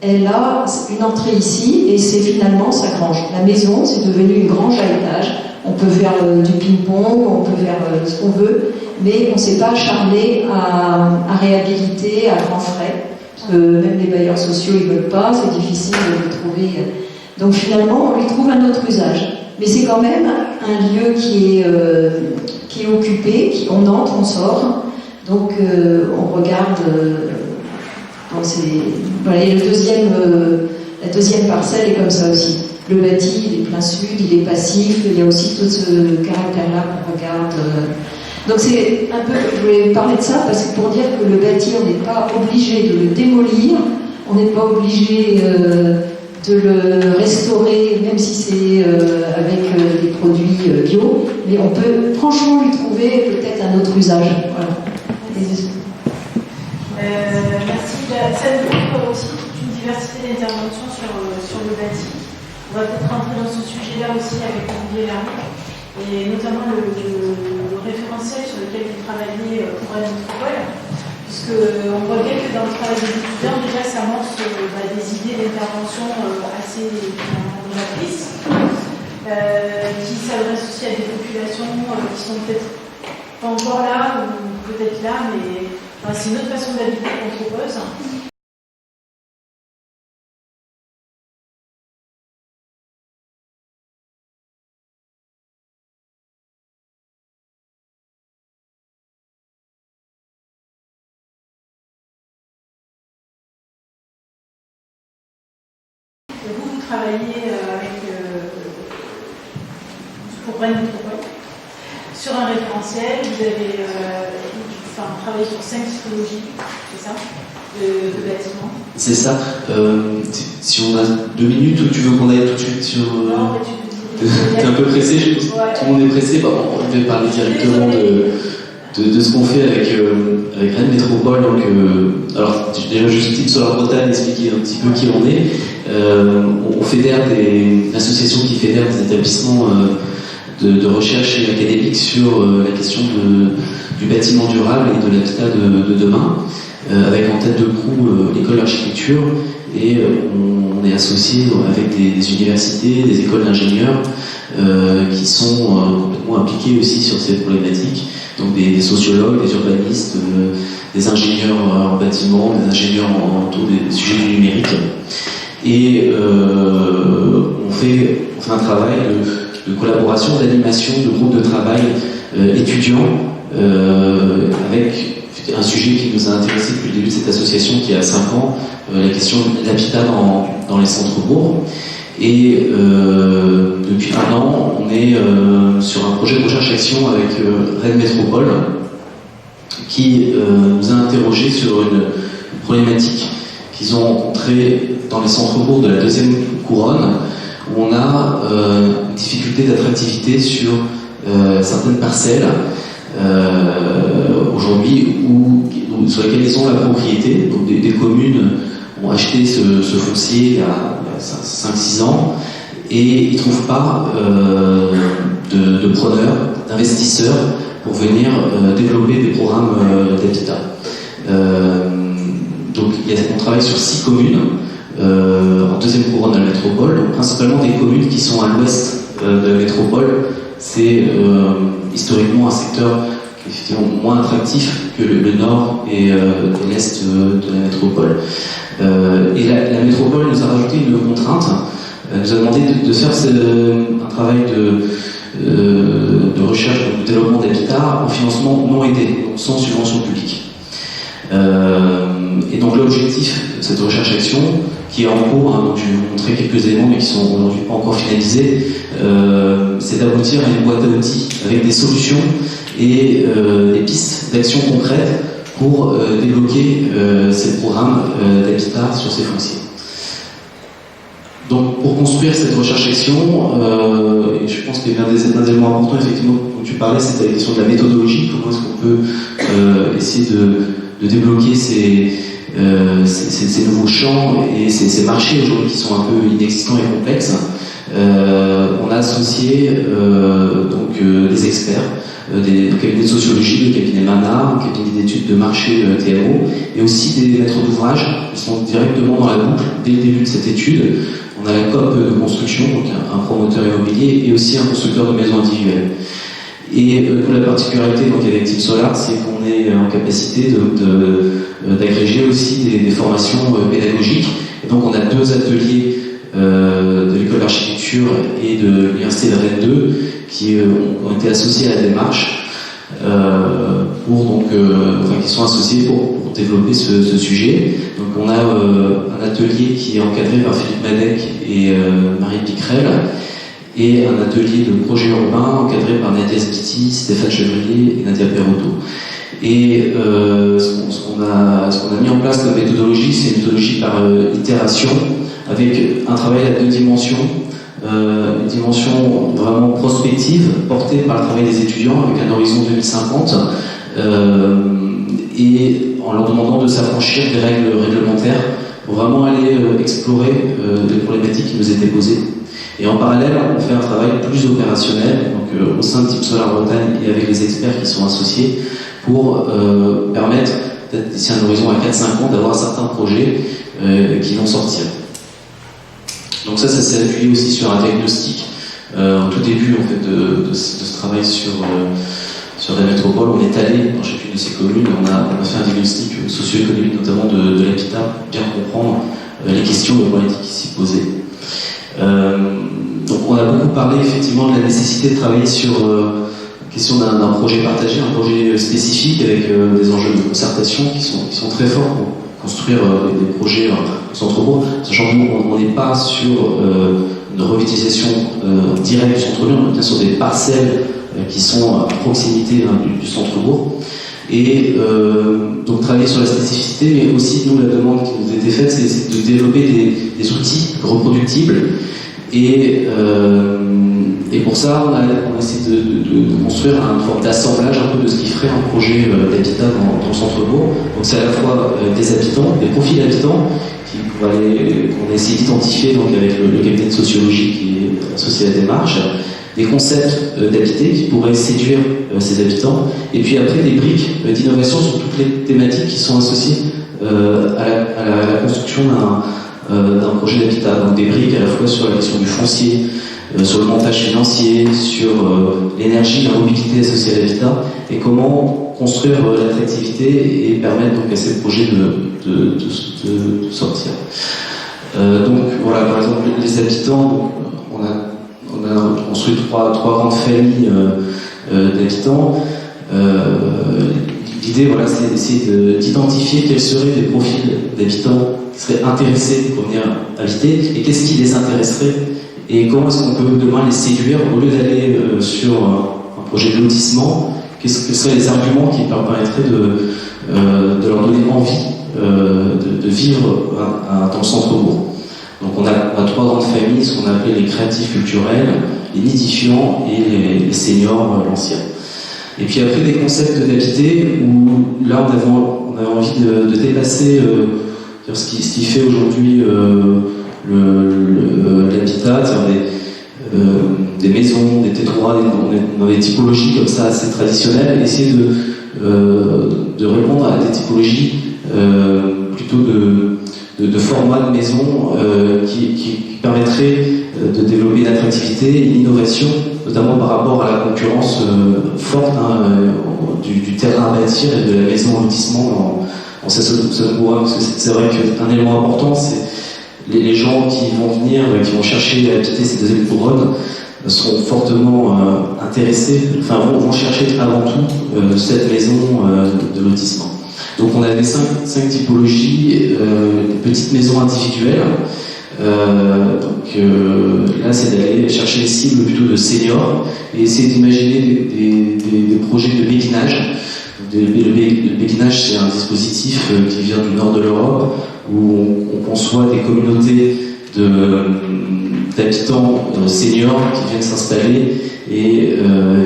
elle a une entrée ici, et c'est finalement sa grange. La maison, c'est devenu une grange à étage. On peut faire du ping-pong, on peut faire ce qu'on veut, mais on ne s'est pas acharné à réhabiliter à grands frais, parce que même les bailleurs sociaux ne veulent pas, c'est difficile de le trouver. Donc finalement, on lui trouve un autre usage. Mais c'est quand même un lieu qui est occupé, on entre, on sort, donc on regarde. Voilà, et la deuxième parcelle est comme ça aussi. Le bâti, il est plein sud, il est passif, il y a aussi tout ce caractère-là qu'on regarde. Donc c'est un peu, je voulais parler de ça parce que pour dire que le bâti, on n'est pas obligé de le démolir, on n'est pas obligé de le restaurer, même si c'est avec des produits bio, mais on peut franchement lui trouver peut-être un autre usage. Voilà. ça nous montre aussi toute une diversité d'interventions sur le bâti. On va peut-être rentrer dans ce sujet-là aussi avec Olivier Lermont, et notamment le référentiel sur lequel vous travaillez pour la métropole, puisqu'on voit bien que dans le travail des étudiants, déjà ça amorce des idées d'intervention assez novatrices, qui s'adressent aussi à des populations qui sont peut-être pas encore là, ou peut-être là, mais c'est une autre façon d'habiter qu'on propose. Vous travaillez pour Rennes Métropole sur un référentiel, vous avez travaillé sur 5 typologies, c'est ça, de bâtiments. C'est ça. Si on a 2 minutes, ou tu veux qu'on aille tout de suite sur... Non, mais T'es un peu pressé, je pense. Ouais. Tout le monde est pressé. On va parler directement de ce qu'on fait avec Rennes Métropole. Donc, alors, déjà, juste titre sur la Bretagne, expliquer un petit peu qui on est. On fédère une association qui fédère des établissements de recherche académique sur la question du bâtiment durable et de l'habitat de demain, avec en tête de proue l'école d'architecture, et on est associé avec des universités, des écoles d'ingénieurs qui sont complètement impliqués aussi sur ces problématiques, donc des sociologues, des urbanistes, des ingénieurs en bâtiment, des ingénieurs autour des sujets du numérique, et on fait un travail de collaboration, d'animation, de groupe de travail étudiants, avec un sujet qui nous a intéressé depuis le début de cette association qui a 5 ans, la question de l'habitat dans les centres-bourgs. Et depuis 1 an, on est sur un projet de recherche-action avec Rennes Métropole qui nous a interrogé sur une problématique qu'ils ont rencontrée dans les centres-bourgs de la 2e couronne, où on a une difficulté d'attractivité sur certaines parcelles aujourd'hui sur lesquelles ils ont la propriété. Donc des communes ont acheté ce foncier il y a 5-6 ans, et ils ne trouvent pas de preneurs, d'investisseurs pour venir développer des programmes d'habitat. Donc on travaille sur 6 communes en 2e couronne de la métropole, donc principalement des communes qui sont à l'ouest de la métropole. C'est historiquement un secteur qui est effectivement moins attractif que le nord et l'est de la métropole. Et la métropole nous a rajouté une contrainte, nous a demandé de faire un travail de recherche, de développement d'habitat en financement non aidé, donc sans subvention publique. Et donc l'objectif de cette recherche-action, qui est en cours, donc je vais vous montrer quelques éléments mais qui sont aujourd'hui pas encore finalisés, c'est d'aboutir à une boîte à outils avec des solutions et des pistes d'action concrètes pour débloquer ces programmes d'habitat sur ces fonciers. Donc pour construire cette recherche-action, et je pense qu'il y a un élément important effectivement dont tu parlais, c'était la question de la méthodologie, comment est-ce qu'on peut essayer de débloquer ces nouveaux champs et ces marchés aujourd'hui qui sont un peu inexistants et complexes. On a associé des experts, des cabinets de sociologie, le cabinet MANA, le cabinet d'études de marché TMO, et aussi des maîtres d'ouvrage qui sont directement dans la boucle dès le début de cette étude. On a la COP de construction, donc un promoteur immobilier, et aussi un constructeur de maisons individuelles. Et la particularité donc, avec Team Solar, c'est qu'on est en capacité d'agréger aussi des formations pédagogiques. Et donc on a 2 ateliers de l'école d'architecture et de l'université de Rennes 2 qui ont été associés à la démarche qui sont associés pour développer ce sujet. Donc on a un atelier qui est encadré par Philippe Madec et Marie Picrel, et un atelier de projet urbain encadré par Nadia Sbiti, Stéphane Chevrier et Nadia Perotto. Et ce qu'on a mis en place comme méthodologie, c'est une méthodologie par itération, avec un travail à 2 dimensions, une dimension vraiment prospective, portée par le travail des étudiants, avec un horizon 2050, et en leur demandant de s'affranchir des règles réglementaires pour vraiment aller explorer les problématiques qui nous étaient posées. Et en parallèle, on fait un travail plus opérationnel, donc au sein de Team Solar Bretagne et avec les experts qui sont associés, pour permettre, peut-être d'ici un horizon à 4-5 ans, d'avoir certains projets qui vont sortir. Donc ça s'est appuyé aussi sur un diagnostic. Au tout début en fait, de ce travail sur la métropole, on est allé dans chacune de ces communes, on a fait un diagnostic socio-économique, notamment de l'habitat, pour bien comprendre les questions et les problématiques qui s'y posaient. Donc on a beaucoup parlé effectivement de la nécessité de travailler sur la question d'un projet partagé, un projet spécifique avec des enjeux de concertation qui sont très forts pour construire des projets au centre-bourg, sachant qu'on n'est pas sur une revitalisation directe du centre-bourg, on est bien sur des parcelles qui sont à proximité du centre-bourg. Et donc travailler sur la spécificité, mais aussi nous la demande qui nous a été faite, c'est de développer des outils reproductibles. Et pour ça, on a essayé de construire une forme d'assemblage un peu de ce qui ferait un projet d'habitat dans le centre-bourg. Donc c'est à la fois des habitants, des profils d'habitants qu'on a essayé d'identifier donc avec le cabinet de sociologie qui est associé à la démarche, des concepts d'habiter qui pourraient séduire ces habitants, et puis après des briques d'innovation sur toutes les thématiques qui sont associées à la construction d'un projet d'habitat. Donc des briques à la fois sur la question du foncier, sur le montage financier, sur l'énergie, la mobilité associée à l'habitat, et comment construire l'attractivité et permettre donc à ces projets de sortir. Donc voilà, par exemple les habitants, on a construit trois grandes familles d'habitants. L'idée, voilà, c'est d'essayer d'identifier quels seraient les profils d'habitants qui seraient intéressés pour venir habiter et qu'est-ce qui les intéresserait et comment est-ce qu'on peut demain les séduire au lieu d'aller sur un projet de lotissement. Quels seraient les arguments qui permettraient de leur donner envie de vivre dans le centre-bourg. Donc on a trois grandes familles, ce qu'on a appelé les créatifs culturels, les nidifiants et les seniors l'ancien. Et puis après des concepts d'habiter où là on avait envie de dépasser ce qui fait aujourd'hui l'habitat, des maisons, des T3, dans des typologies comme ça assez traditionnelles, essayer de répondre à des typologies plutôt de format de maison qui permettrait de développer une attractivité et une innovation, notamment par rapport à la concurrence forte du terrain à bâtir et de la maison en lotissement dans ces bois. Parce que c'est vrai qu'un élément important, c'est les gens qui vont venir, qui vont chercher à habiter ces deuxièmes couronnes, seront fortement intéressés, enfin vont chercher avant tout cette maison de lotissement. Donc on avait cinq typologies, des petites maisons individuelles. Là c'est d'aller chercher les cibles plutôt de seniors et essayer d'imaginer des projets de béguinage. Le béguinage, c'est un dispositif qui vient du nord de l'Europe où on conçoit des communautés d'habitants seniors qui viennent s'installer et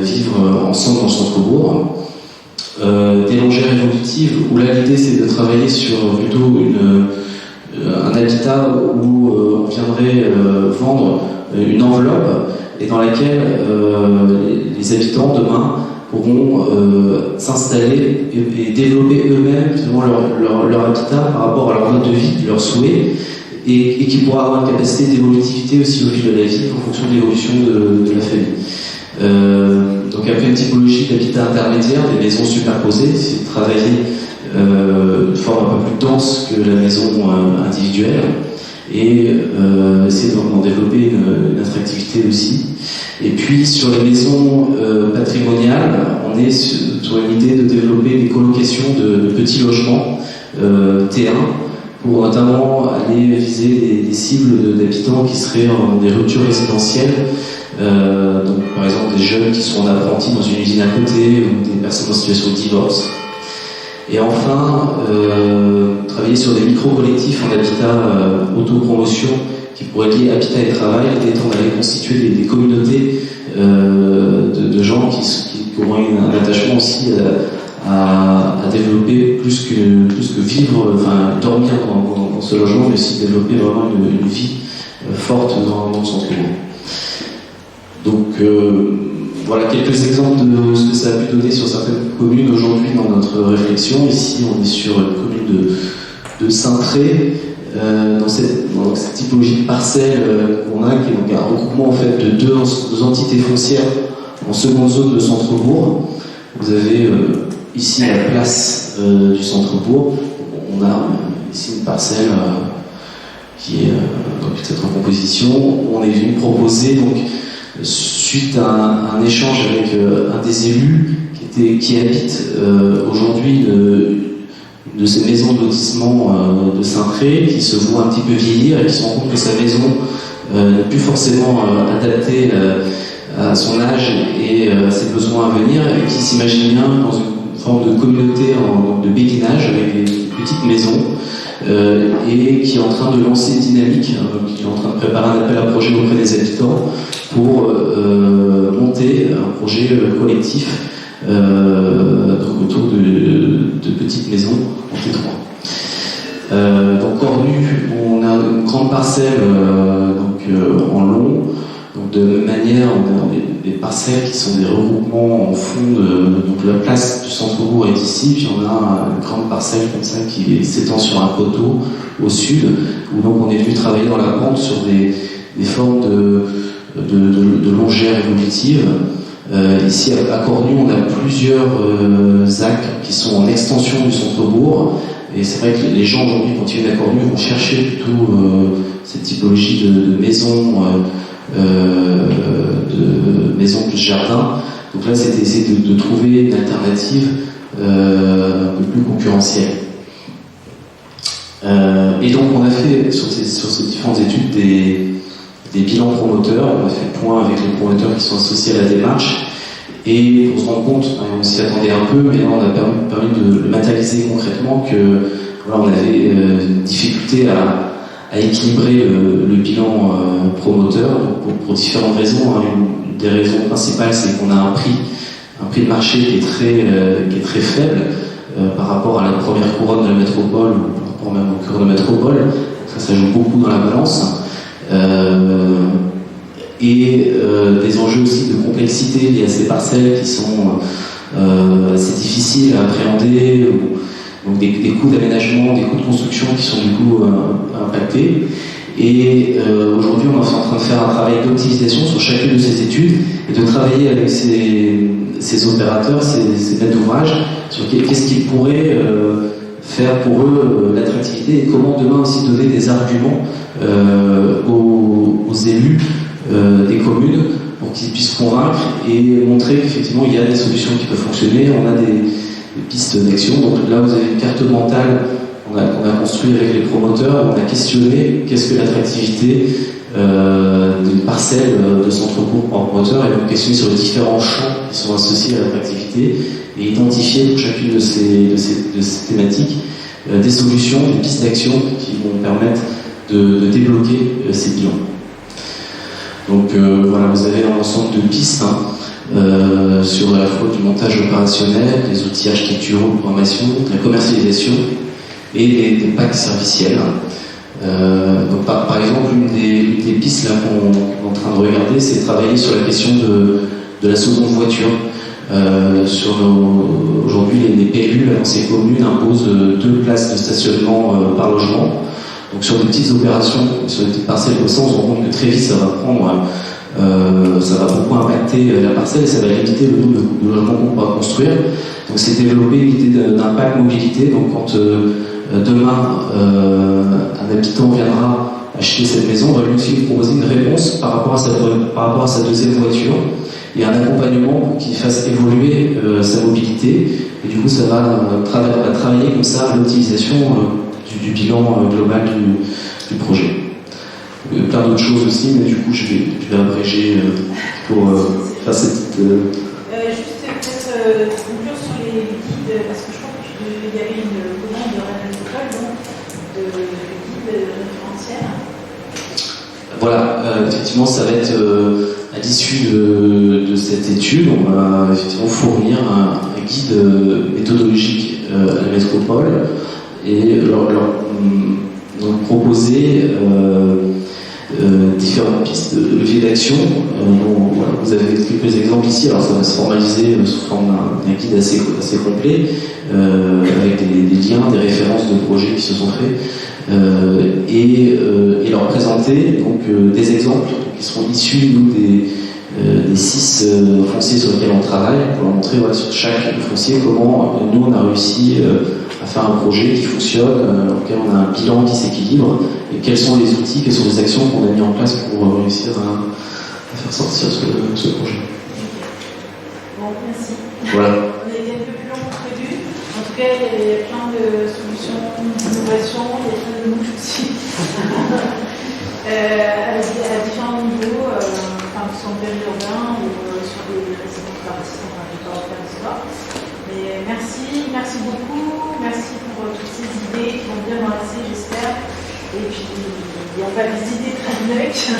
vivre ensemble dans le centre-bourg. Des longères évolutives où là l'idée c'est de travailler sur plutôt un habitat où on viendrait vendre une enveloppe et dans laquelle les habitants demain pourront s'installer et développer eux-mêmes leur habitat par rapport à leur mode de vie, leurs souhaits, et qui pourra avoir une capacité d'évolutivité aussi au fil de la vie en fonction de l'évolution de la famille. Donc après une typologie d'habitat intermédiaire, des maisons superposées, c'est de travailler de forme un peu plus dense que la maison individuelle et essayer d'en développer une attractivité aussi. Et puis sur les maisons patrimoniales, on est sur une idée de développer des colocations de petits logements T1 pour notamment aller viser des cibles d'habitants qui seraient en des ruptures résidentielles. Donc, par exemple des jeunes qui sont en apprenti dans une usine à côté ou des personnes en situation de divorce. Et enfin, travailler sur des micro-collectifs en habitat autopromotion qui pourraient lier habitat et travail, l'idée étant d'aller constituer des communautés de gens qui auront un attachement aussi à développer plus que vivre, enfin dormir dans ce logement, mais aussi développer vraiment une vie forte dans le centre-bourg. Donc voilà quelques exemples de ce que ça a pu donner sur certaines communes aujourd'hui dans notre réflexion. Ici, on est sur une commune de Saint-Pré, dans cette typologie de parcelle qu'on a, qui est donc un regroupement en fait de deux entités foncières en seconde zone de centre-bourg. Vous avez ici la place du centre-bourg. On a ici une parcelle qui est peut-être en composition. On est venu proposer donc suite à un échange avec un des élus qui habite aujourd'hui de ces maisons de lotissement de Saint-Pré, qui se voit un petit peu vieillir et qui se rend compte que sa maison n'est plus forcément adaptée à son âge et à ses besoins à venir, et qui s'imagine bien dans une forme de communauté de béguinage avec des petites maisons, et qui est en train de lancer une dynamique, qui est en train de préparer un appel à projet auprès des habitants pour monter un projet collectif donc autour de petites maisons en T3. Donc Cornu, on a une grande parcelle en long. Donc de même manière, on a des parcelles qui sont des regroupements en fond donc la place du centre-bourg est ici, puis on a une grande parcelle comme ça qui s'étend sur un poteau au sud, où donc on est venu travailler dans la pente sur des formes de longères évolutives. Ici à Cornu, on a plusieurs ZAC qui sont en extension du centre-bourg, et c'est vrai que les gens aujourd'hui, quand ils viennent à Cornu, vont chercher plutôt cette typologie de maisons, de maisons plus jardin. Donc là, c'était essayer de trouver une alternative un peu plus concurrentielle. Et donc on a fait sur ces différentes études des bilans promoteurs. On a fait le point avec les promoteurs qui sont associés à la démarche, et on se rend compte, on s'y attendait un peu, mais là on a permis de le matérialiser concrètement, que voilà, on avait une difficulté à équilibrer le bilan promoteur pour différentes raisons. Une des raisons principales, c'est qu'on a un prix de marché qui est très faible par rapport à la première couronne de la métropole, ou par rapport même au cœur de la métropole. Ça joue beaucoup dans la balance. Et des enjeux aussi de complexité liés à ces parcelles qui sont assez difficiles à appréhender, donc des coûts d'aménagement, des coûts de construction qui sont du coup impactés. Et aujourd'hui, on est en train de faire un travail d'optimisation sur chacune de ces études et de travailler avec ces opérateurs, ces maîtres d'ouvrage, sur qu'est-ce qu'ils pourraient faire pour eux l'attractivité, et comment demain aussi donner des arguments aux élus des communes pour qu'ils puissent convaincre et montrer qu'effectivement il y a des solutions qui peuvent fonctionner. On a des pistes d'action. Donc là, vous avez une carte mentale qu'on a construite avec les promoteurs. On a questionné qu'est-ce que l'attractivité d'une parcelle de centre-bourg par promoteur, et donc questionner sur les différents champs qui sont associés à l'attractivité, et identifier pour chacune de ces thématiques des solutions, des pistes d'action qui vont permettre de débloquer ces bilans. Donc voilà, vous avez un ensemble de pistes sur à la fois du montage opérationnel, des outils architecturaux de programmation, de la commercialisation et des packs serviciels. Donc par exemple, une des pistes là qu'on est en train de regarder, c'est travailler sur la question de la seconde voiture. Aujourd'hui, les PLU dans ces communes imposent 2 places de stationnement par logement. Donc sur des petites opérations, sur des petites parcelles comme ça, on se rend compte que très vite ça va beaucoup impacter la parcelle, et ça va limiter le nombre de logements qu'on pourra construire. Donc c'est développer l'idée d'un pack mobilité. Donc quand demain un habitant viendra acheter cette maison, on va lui aussi proposer une réponse par rapport à sa deuxième voiture, et un accompagnement pour qu'il fasse évoluer sa mobilité. Et du coup, ça va travailler comme ça à l'optimisation du bilan global du projet. Plein d'autres choses aussi, mais du coup, je vais abréger pour faire cette petite... Juste peut-être conclure sur les guides, parce que je crois qu'il y avait une commande de Rennes Métropole, donc de guides référentiels. Voilà, effectivement, ça va être à l'issue de cette étude, on va effectivement fournir un guide méthodologique à la métropole et leur proposer différentes pistes de levier d'action. Voilà, vous avez quelques exemples ici, alors ça va se formaliser sous forme d'un guide assez complet, avec des liens, des références de projets qui se sont faits, et leur présenter donc, des exemples qui seront issus nous, des 6 fonciers sur lesquels on travaille, pour leur montrer voilà, sur chaque foncier comment nous on a réussi à faire un projet qui fonctionne, auquel on a un bilan qui s'équilibre, et quels sont les outils, quelles sont les actions qu'on a mis en place pour réussir à faire sortir ce projet. Bon, merci. Voilà. On a été un peu plus long que prévu. En tout cas, il y a plein de solutions, d'innovations, il y a plein de mouches aussi. À différents niveaux, enfin, que ce soit en périurbain ou sur des résidences d'artistes, enfin, je ne vais pas refaire l'histoire. Mais merci beaucoup, merci pour toutes ces idées qui vont bien m'enlacer, j'espère. Et puis, on va des idées très neutres.